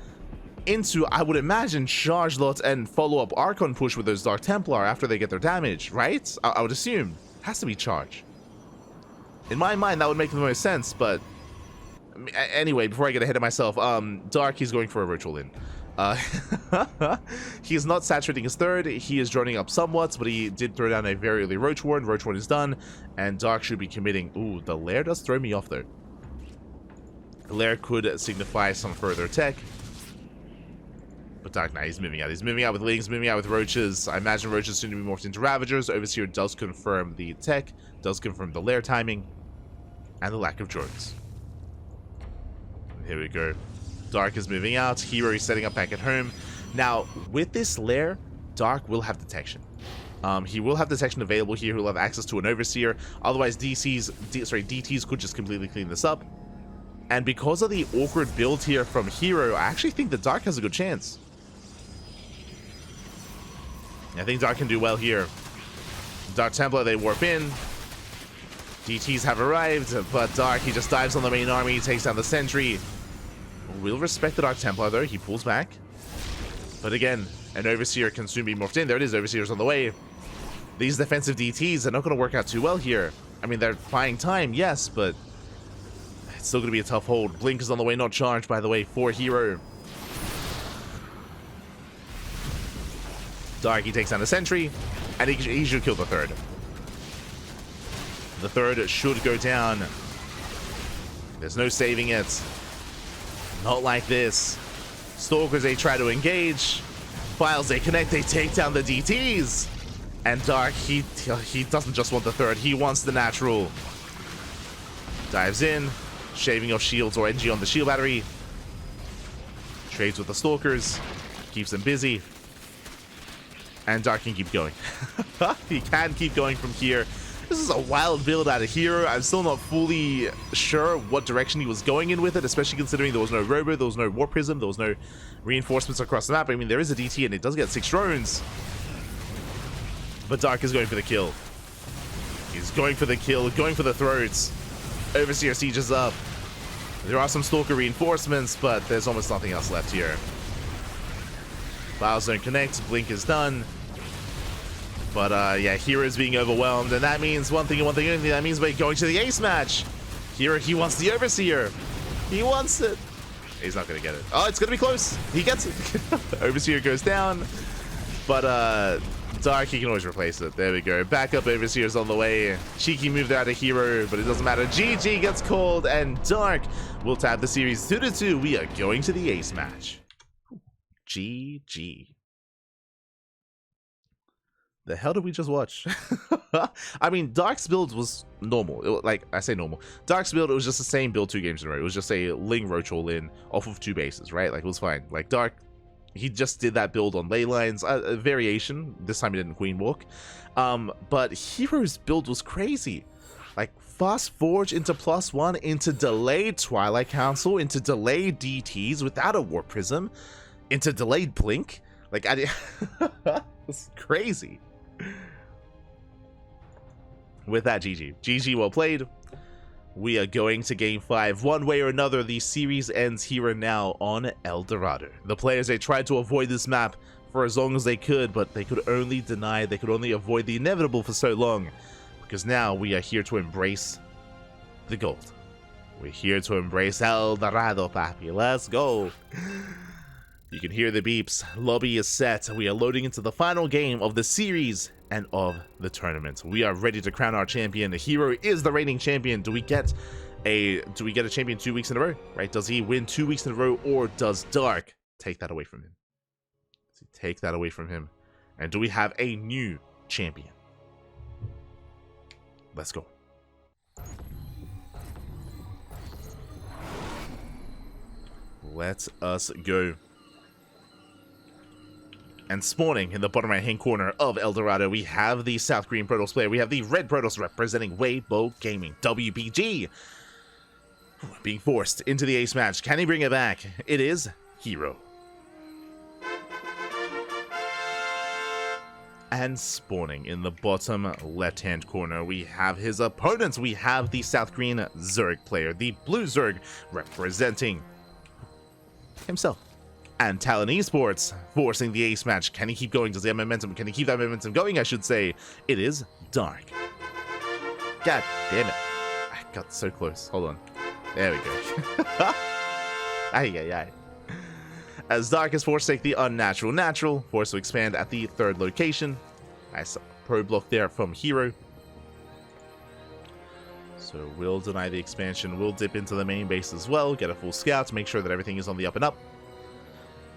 into, I would imagine, charge lot and follow-up Archon push with those Dark Templar after they get their damage, right? I would assume. Has to be charge. In my mind, that would make the most sense, but anyway, before I get ahead of myself, Dark, he's going for a virtual in. He is not saturating his 3rd. He is droning up somewhat, but he did throw down a very early Roach Warren. Roach Warren is done, and Dark should be committing. Ooh, the Lair does throw me off, though. The Lair could signify some further tech. But Dark Knight, he's moving out. He's moving out with Lings, moving out with Roaches. I imagine Roaches soon to be morphed into Ravagers. Overseer does confirm the tech, does confirm the Lair timing, and the lack of drones. And here we go. Dark is moving out. herO is setting up back at home. Now, with this lair, Dark will have detection. He will have detection available here. He'll have access to an Overseer. Otherwise, DTs could just completely clean this up. And because of the awkward build here from herO, I actually think that Dark has a good chance. I think Dark can do well here. Dark Templar, they warp in. DTs have arrived, but Dark, he just dives on the main army, takes down the sentry. We'll respect the Dark Templar, though. He pulls back. But again, an Overseer can soon be morphed in. There it is, Overseer's on the way. These defensive DTs are not going to work out too well here. I mean, they're buying time, yes, but it's still going to be a tough hold. Blink is on the way, not charged, by the way, for herO. Dark, he takes down the sentry, and he should kill the third. The third should go down. There's no saving it. Not like this. Stalkers, they try to engage. Files, they connect, they take down the DTs. And Dark, he doesn't just want the third, he wants the natural. Dives in, shaving off shields or NG on the shield battery. Trades with the Stalkers, keeps them busy. And Dark can keep going. He can keep going from here. This is a wild build out of herO. I'm still not fully sure what direction he was going in with it, especially considering there was no Robo, there was no War Prism, there was no reinforcements across the map. I mean, there is a DT and it does get 6 drones. But Dark is going for the kill. He's going for the kill, going for the throats. Overseer sieges up. There are some Stalker reinforcements, but there's almost nothing else left here. Files don't connect, Blink is done. But yeah, herO's being overwhelmed, and that means one thing and one thing only. That means we're going to the ace match. herO, he wants the Overseer. He wants it. He's not going to get it. Oh, it's going to be close. He gets it. Overseer goes down. But Dark, he can always replace it. There we go. Backup Overseer's on the way. Cheeky moved out of herO, but it doesn't matter. GG gets called, and Dark will tab the series 2-2. We are going to the ace match. GG. The hell did we just watch? I mean, Dark's build was normal. Like, I say normal. Dark's build, it was just the same build 2 games in a row. It was just a Ling Roach all in off of 2 bases, right? Like, it was fine. Like, Dark, he just did that build on ley lines. A variation. This time he didn't Queen Walk. But herO's build was crazy. Like, Fast Forge into +1, into delayed Twilight Council, into delayed DTs without a War Prism, into delayed Blink. Like, it's crazy. With that, GG. GG, well played. We are going to Game 5. One way or another, the series ends here and now on El Dorado. The players, they tried to avoid this map for as long as they could, but they could only deny, they could only avoid the inevitable for so long. Because now we are here to embrace the gold. We're here to embrace El Dorado, papi. Let's go. You can hear the beeps. Lobby is set. We are loading into the final game of the series and of the tournament. We are ready to crown our champion. herO is the reigning champion. Do we get a champion 2 weeks in a row? Right? Does he win 2 weeks in a row, or does Dark take that away from him? Does he take that away from him? And do we have a new champion? Let's go. Let us go. And spawning in the bottom right-hand corner of El Dorado, we have the South Green Protoss player. We have the Red Protoss representing Weibo Gaming, WBG. Being forced into the ace match. Can he bring it back? It is herO. And spawning in the bottom left-hand corner, we have his opponents. We have the South Green Zerg player, the Blue Zerg representing himself. And Talon Esports forcing the ace match. Can he keep going? Does he have momentum? Can he keep that momentum going, I should say? It is Dark. God damn it. I got so close. Hold on. There we go. Ay. As Dark is forced to take the unnatural natural, forced to expand at the 3rd location. Nice pro block there from herO. So we'll deny the expansion. We'll dip into the main base as well. Get a full scout to make sure that everything is on the up and up.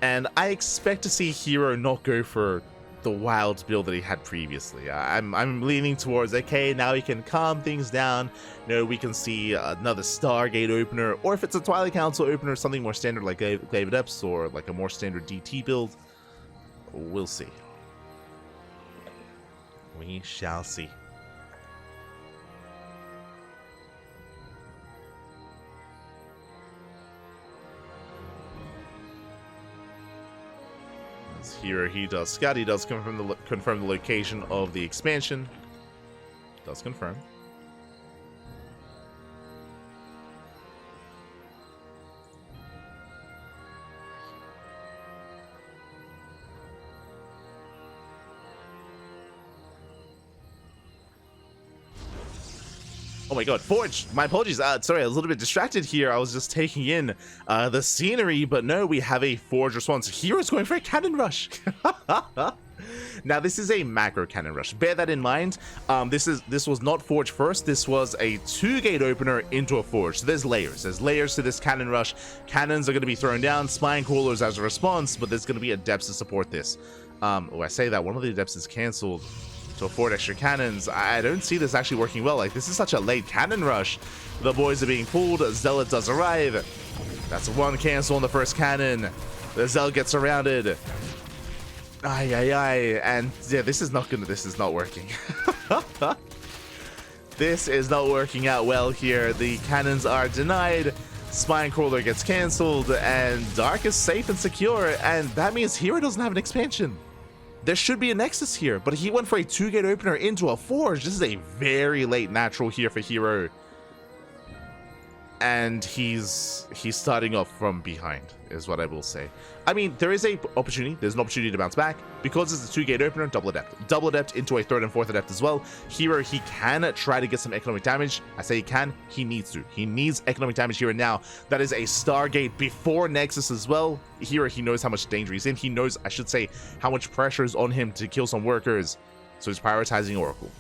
And I expect to see herO not go for the wild build that he had previously. I'm leaning towards, okay, now he can calm things down. You know, we can see another Stargate opener, or if it's a Twilight Council opener, something more standard like Glaive Adepts, or like a more standard DT build. we'll see. We shall see. Here he does scout. He does confirm the location of the expansion. Does confirm. Oh my god, Forge! My apologies, sorry, I was a little bit distracted here. I was just taking in the scenery, but no, we have a Forge response. hero's going for a cannon rush! Now, this is a macro cannon rush. Bear that in mind. This was not Forge first. This was a 2-gate opener into a Forge. So there's layers. There's layers to this cannon rush. Cannons are going to be thrown down, spine crawlers as a response, but there's going to be adepts to support this. I say that one of the adepts is cancelled to afford extra cannons. I don't see this actually working well. Like, this is such a late cannon rush. The boys are being pulled. Zealot does arrive. That's one cancel on the first cannon. The Zealot gets surrounded. And yeah, this is not working. This is not working out well here. The cannons are denied. Spine Crawler gets cancelled, and Dark is safe and secure, and that means herO doesn't have an expansion. There should be a Nexus here, but he went for a 2-gate opener into a Forge. This is a very late natural here for herO. And he's starting off from behind, is what I will say. I mean, there's an opportunity to bounce back. Because it's a 2-gate opener, double adept into a 3rd and 4th adept as well. herO, he can try to get some economic damage. I say he can, he needs to. He needs economic damage here and now. That is a Stargate before Nexus as well. herO, he knows how much danger he's in. He knows, I should say, how much pressure is on him to kill some workers. So he's prioritizing Oracle.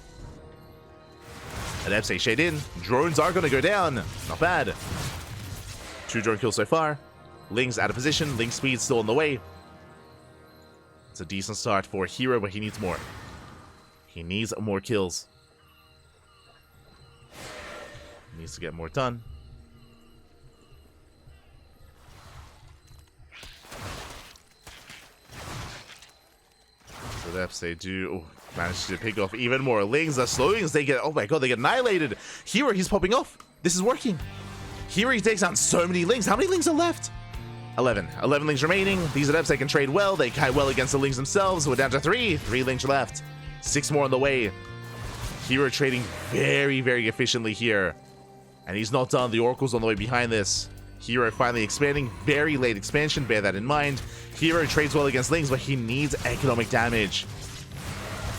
Adepts shade in. Drones are going to go down. Not bad. 2 drone kills so far. Ling's out of position. Ling's speed still on the way. It's a decent start for herO, but he needs more. He needs more kills. He needs to get more done. So Adepts, they do manage to pick off even more. Lings, the slowings, they get, oh my god, they get annihilated. herO, he's popping off. This is working. herO, he takes down so many Lings. How many Lings are left? 11 Lings remaining. These Adepts, they can trade well. They kite well against the Lings themselves. We're down to 3 Lings left. 6 more on the way. herO trading very, very efficiently here. And he's not done. The Oracle's on the way behind this. herO finally expanding. Very late expansion, bear that in mind. herO trades well against Lings, but he needs economic damage.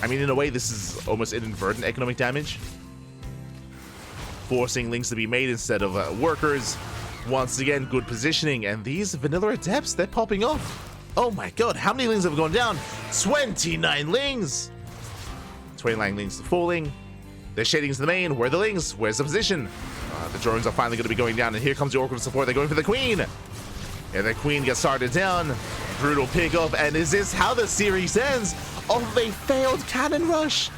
I mean, in a way, this is almost inadvertent economic damage. Forcing Lings to be made instead of workers. Once again, good positioning. And these vanilla Adepts, they're popping off. Oh my god, how many Lings have gone down? 29 Lings! 29 Lings falling. They're shading into the main. Where are the Lings? Where's the position? The drones are finally going to be going down, and here comes the Oracle to support. They're going for the Queen. And the Queen gets started down. Brutal pick-up, and is this how the series ends? Of a failed cannon rush.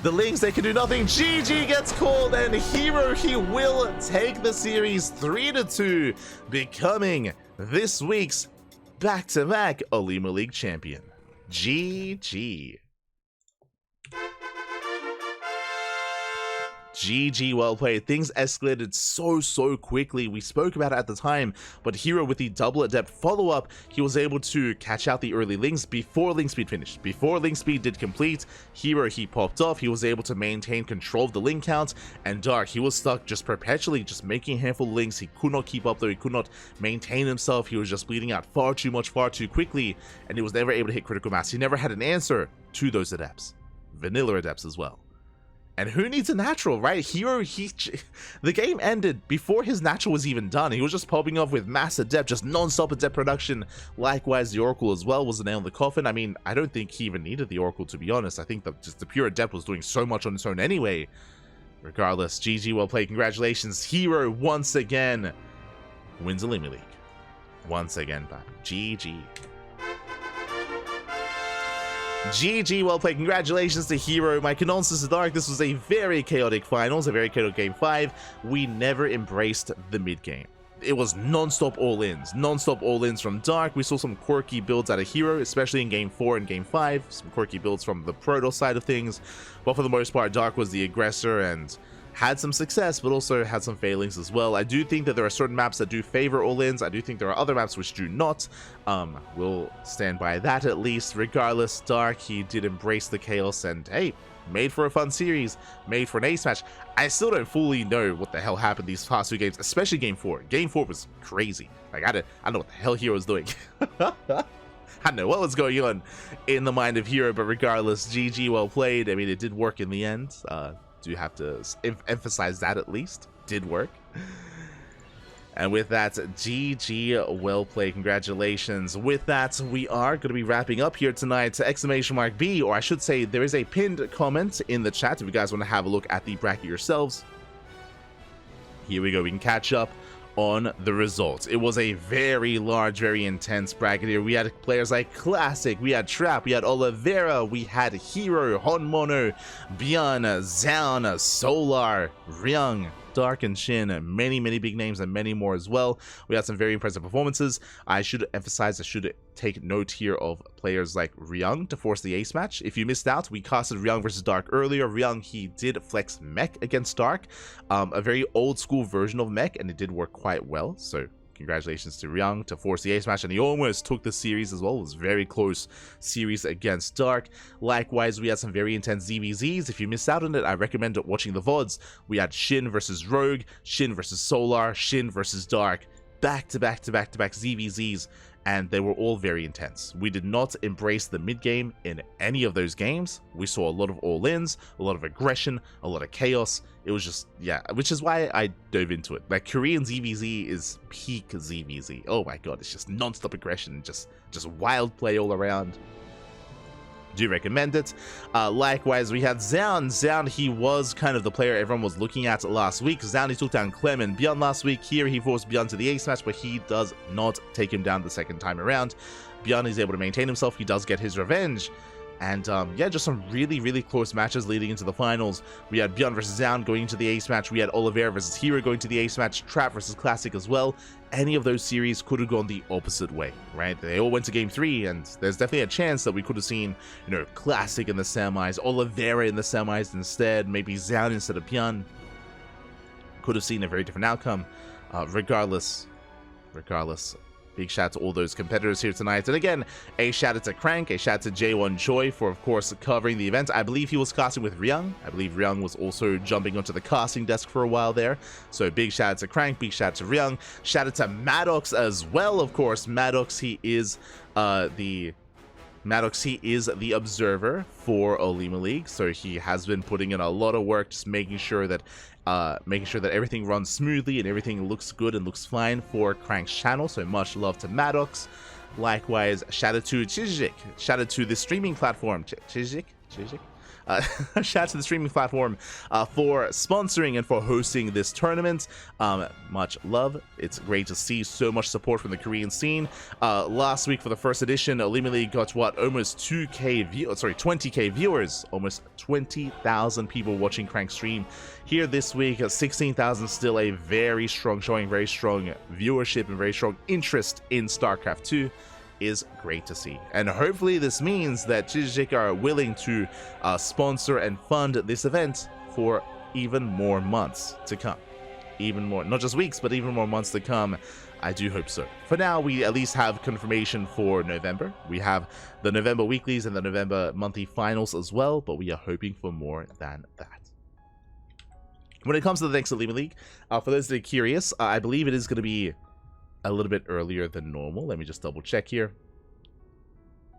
The Lings, they can do nothing. GG gets called, and herO, he will take the series 3-2, becoming this week's back-to-back OlimoLeague champion. GG. GG, well played. Things escalated so quickly. We spoke about it at the time, but herO, with the double adept follow-up, he was able to catch out the early Lings before Ling speed finished. Before Ling speed did complete, herO, he popped off. He was able to maintain control of the Ling count, and Dark, he was stuck just perpetually just making a handful of Lings. He could not keep up though. He could not maintain himself. He was just bleeding out far too much, far too quickly, and he was never able to hit critical mass. He never had an answer to those adepts. Vanilla adepts as well. And who needs a natural, right? herO, the game ended before his natural was even done. He was just popping off with mass adept, just non-stop adept production. Likewise, the Oracle as well was the nail in the coffin. I mean, I don't think he even needed the Oracle, to be honest. I think that just the pure adept was doing so much on its own anyway. Regardless, GG, well played. Congratulations. herO, once again, wins OlimoLeague. Once again, back. GG. GG, well played. Congratulations to herO. My condolences to Dark. This was a very chaotic finals, a very chaotic game 5. We never embraced the mid game. it was non-stop all-ins from Dark. We saw some quirky builds out of herO, especially in Game 4 and Game 5, some quirky builds from the Protoss side of things, but for the most part, Dark was the aggressor and had some success, but also had some failings as well. I do think that there are certain maps that do favor all-ins. I do think there are other maps which do not. We'll stand by that at least. Regardless, Dark, he did embrace the chaos and, hey, made for a fun series, made for an ace match. I still don't fully know what the hell happened these past two games, especially Game 4. Game 4 was crazy. Like, I don't know what the hell herO was doing. I don't know what was going on in the mind of herO, but regardless, GG, well played. I mean, it did work in the end. Do have to emphasize that at least. Did work. And with that, GG, well played, congratulations. With that, we are going to be wrapping up here tonight. Exclamation mark B, or I should say, there is a pinned comment in the chat if you guys want to have a look at the bracket yourselves. Here we go, we can catch up on the results. It was a very large, very intense bracket here. We had players like Classic, we had Trap, we had Oliveira, we had herO, Honmono, Bjorn, Zaun, Solar, Ryung, Dark, and Shin, many big names and many more as well. We had some very impressive performances. I should emphasize, I should take note here of players like Ryung to force the ace match. If you missed out, we casted Ryung versus Dark earlier. Ryung, he did flex mech against Dark, a very old school version of mech, and it did work quite well. So congratulations to Ryung to force the ace match, and he almost took the series as well. It was a very close series against Dark. Likewise, we had some very intense ZVZs. If you missed out on it, I recommend watching the VODs. We had Shin versus Rogue, Shin versus Solar, Shin versus Dark, back to back ZVZs, and they were all very intense. We did not embrace the mid game in any of those games. We saw a lot of all-ins, a lot of aggression, a lot of chaos. It was just, yeah, which is why I dove into it. Like, Korean ZVZ is peak ZVZ. Oh my god, it's just non-stop aggression, just wild play all around. Do recommend it. Likewise, we had Zaun. Zaun, he was kind of the player everyone was looking at last week. Zaun, he took down Clem and Bjorn last week. Here, he forced Bjorn to the ace match, but he does not take him down the second time around. Bjorn is able to maintain himself. He does get his revenge. And yeah, just some really close matches leading into the finals. We had Bjorn versus Zaun going into the ace match. We had Oliveira versus herO going to the ace match. Trap versus Classic as well. Any of those series could have gone the opposite way, right? They all went to game 3, and there's definitely a chance that we could have seen, you know, Classic in the semis, Oliveira in the semis instead, maybe Zaun instead of Bjorn. Could have seen a very different outcome. Regardless, big shout out to all those competitors here tonight. And again, a shout out to Crank, a shout out to J1 Choi for, of course, covering the event. I believe he was casting with Ryung. I believe Ryung was also jumping onto the casting desk for a while there. So big shout out to Crank, big shout out to Ryung. Shout out to Maddox as well, of course. Maddox, he is the observer for OlimoLeague, so he has been putting in a lot of work, just making sure that everything runs smoothly and everything looks good and looks fine for Crank's channel. So much love to Maddox. Likewise, shout out to Chijik, shout out to the streaming platform Chijik. Shout out to the streaming platform for sponsoring and for hosting this tournament. Much love. It's great to see so much support from the Korean scene. Last week for the first edition, OlimoLeague got what, almost 20k viewers, almost 20,000 people watching Crank stream. Here this week, 16,000, still a very strong showing, very strong viewership and very strong interest in StarCraft 2. Is great to see, and hopefully this means that Chijik are willing to sponsor and fund this event for even more months to come, even more, not just weeks, but even more months to come. I do hope so. For now, we at least have confirmation for November. We have the November weeklies and the November monthly finals as well, but we are hoping for more than that. When it comes to the next OlimoLeague, for those that are curious, I believe it is going to be a little bit earlier than normal. Let me just double check here.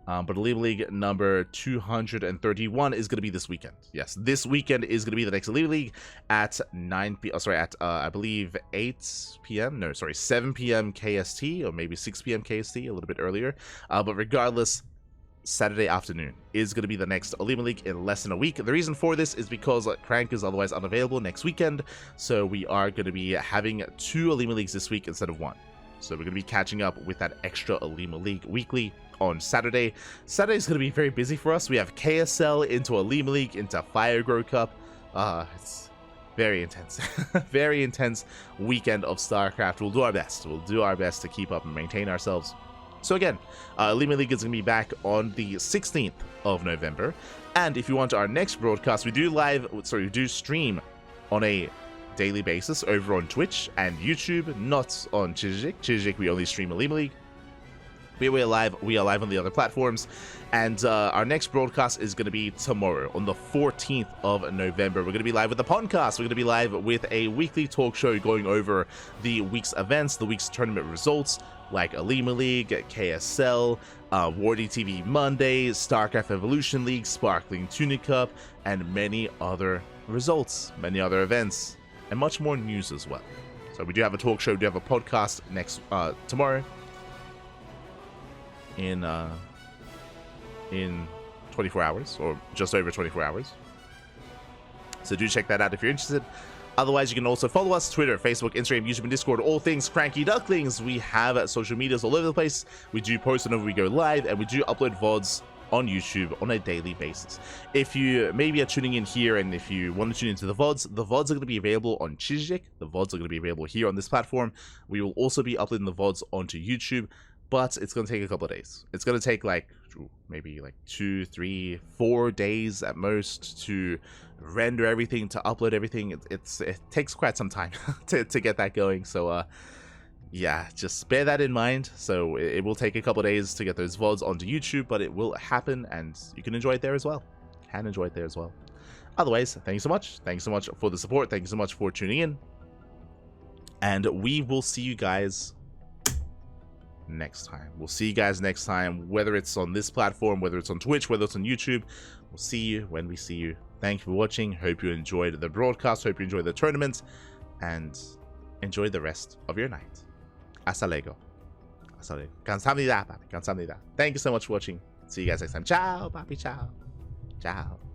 But OlimoLeague number 231 is going to be this weekend. Yes, this weekend is going to be the next OlimoLeague at 9 p.m. Sorry, at I believe 8 p.m. No, sorry, 7 p.m. KST, or maybe 6 p.m. KST, a little bit earlier. But regardless, Saturday afternoon is going to be the next OlimoLeague in less than a week. The reason for this is because Crank is otherwise unavailable next weekend, so we are going to be having 2 OlimoLeagues this week instead of 1. So we're going to be catching up with that extra OlimoLeague weekly on Saturday. Saturday is going to be very busy for us. We have KSL into OlimoLeague into Fire Grow Cup. very intense. Very intense weekend of StarCraft. We'll do our best. We'll do our best to keep up and maintain ourselves. So again, OlimoLeague is going to be back on the 16th of November. And if you want our next broadcast, we do stream on a daily basis over on Twitch and YouTube, not on Chijik. We only stream OlimoLeague. We are live on the other platforms, and our next broadcast is going to be tomorrow on the 14th of November. We're going to be live with the podcast. We're going to be live with a weekly talk show going over the week's events, the week's tournament results, like OlimoLeague, KSL, Wardy TV Monday, StarCraft Evolution League, Sparkling Tunic Cup, and many other results, many other events, and much more news as well. So we do have a talk show, we do have a podcast tomorrow. In 24 hours, or just over 24 hours. So do check that out if you're interested. Otherwise, you can also follow us: Twitter, Facebook, Instagram, YouTube, and Discord, all things Cranky Ducklings. We have social medias all over the place. We do post whenever we go live, and we do upload VODs on YouTube on a daily basis. If you maybe are tuning in here, and if you want to tune into the VODs are going to be available on Chijik. The VODs are going to be available here on this platform. We will also be uploading the VODs onto YouTube, but it's going to take a couple of days. It's going to take maybe 2, 3, 4 days at most to render everything, to upload everything. It takes quite some time to get that going. So yeah, just bear that in mind. So it will take a couple of days to get those VODs onto YouTube, but it will happen, and you can enjoy it there as well. Otherwise, thank you so much. Thanks so much for the support. Thank you so much for tuning in. And we will see you guys next time. We'll see you guys next time, whether it's on this platform, whether it's on Twitch, whether it's on YouTube. We'll see you when we see you. Thank you for watching. Hope you enjoyed the broadcast. Hope you enjoyed the tournament, and enjoy the rest of your night. Hasta luego. Kamsahamnida, papi. Kamsahamnida. Thank you so much for watching. See you guys next time. Ciao, papi. Ciao. Ciao.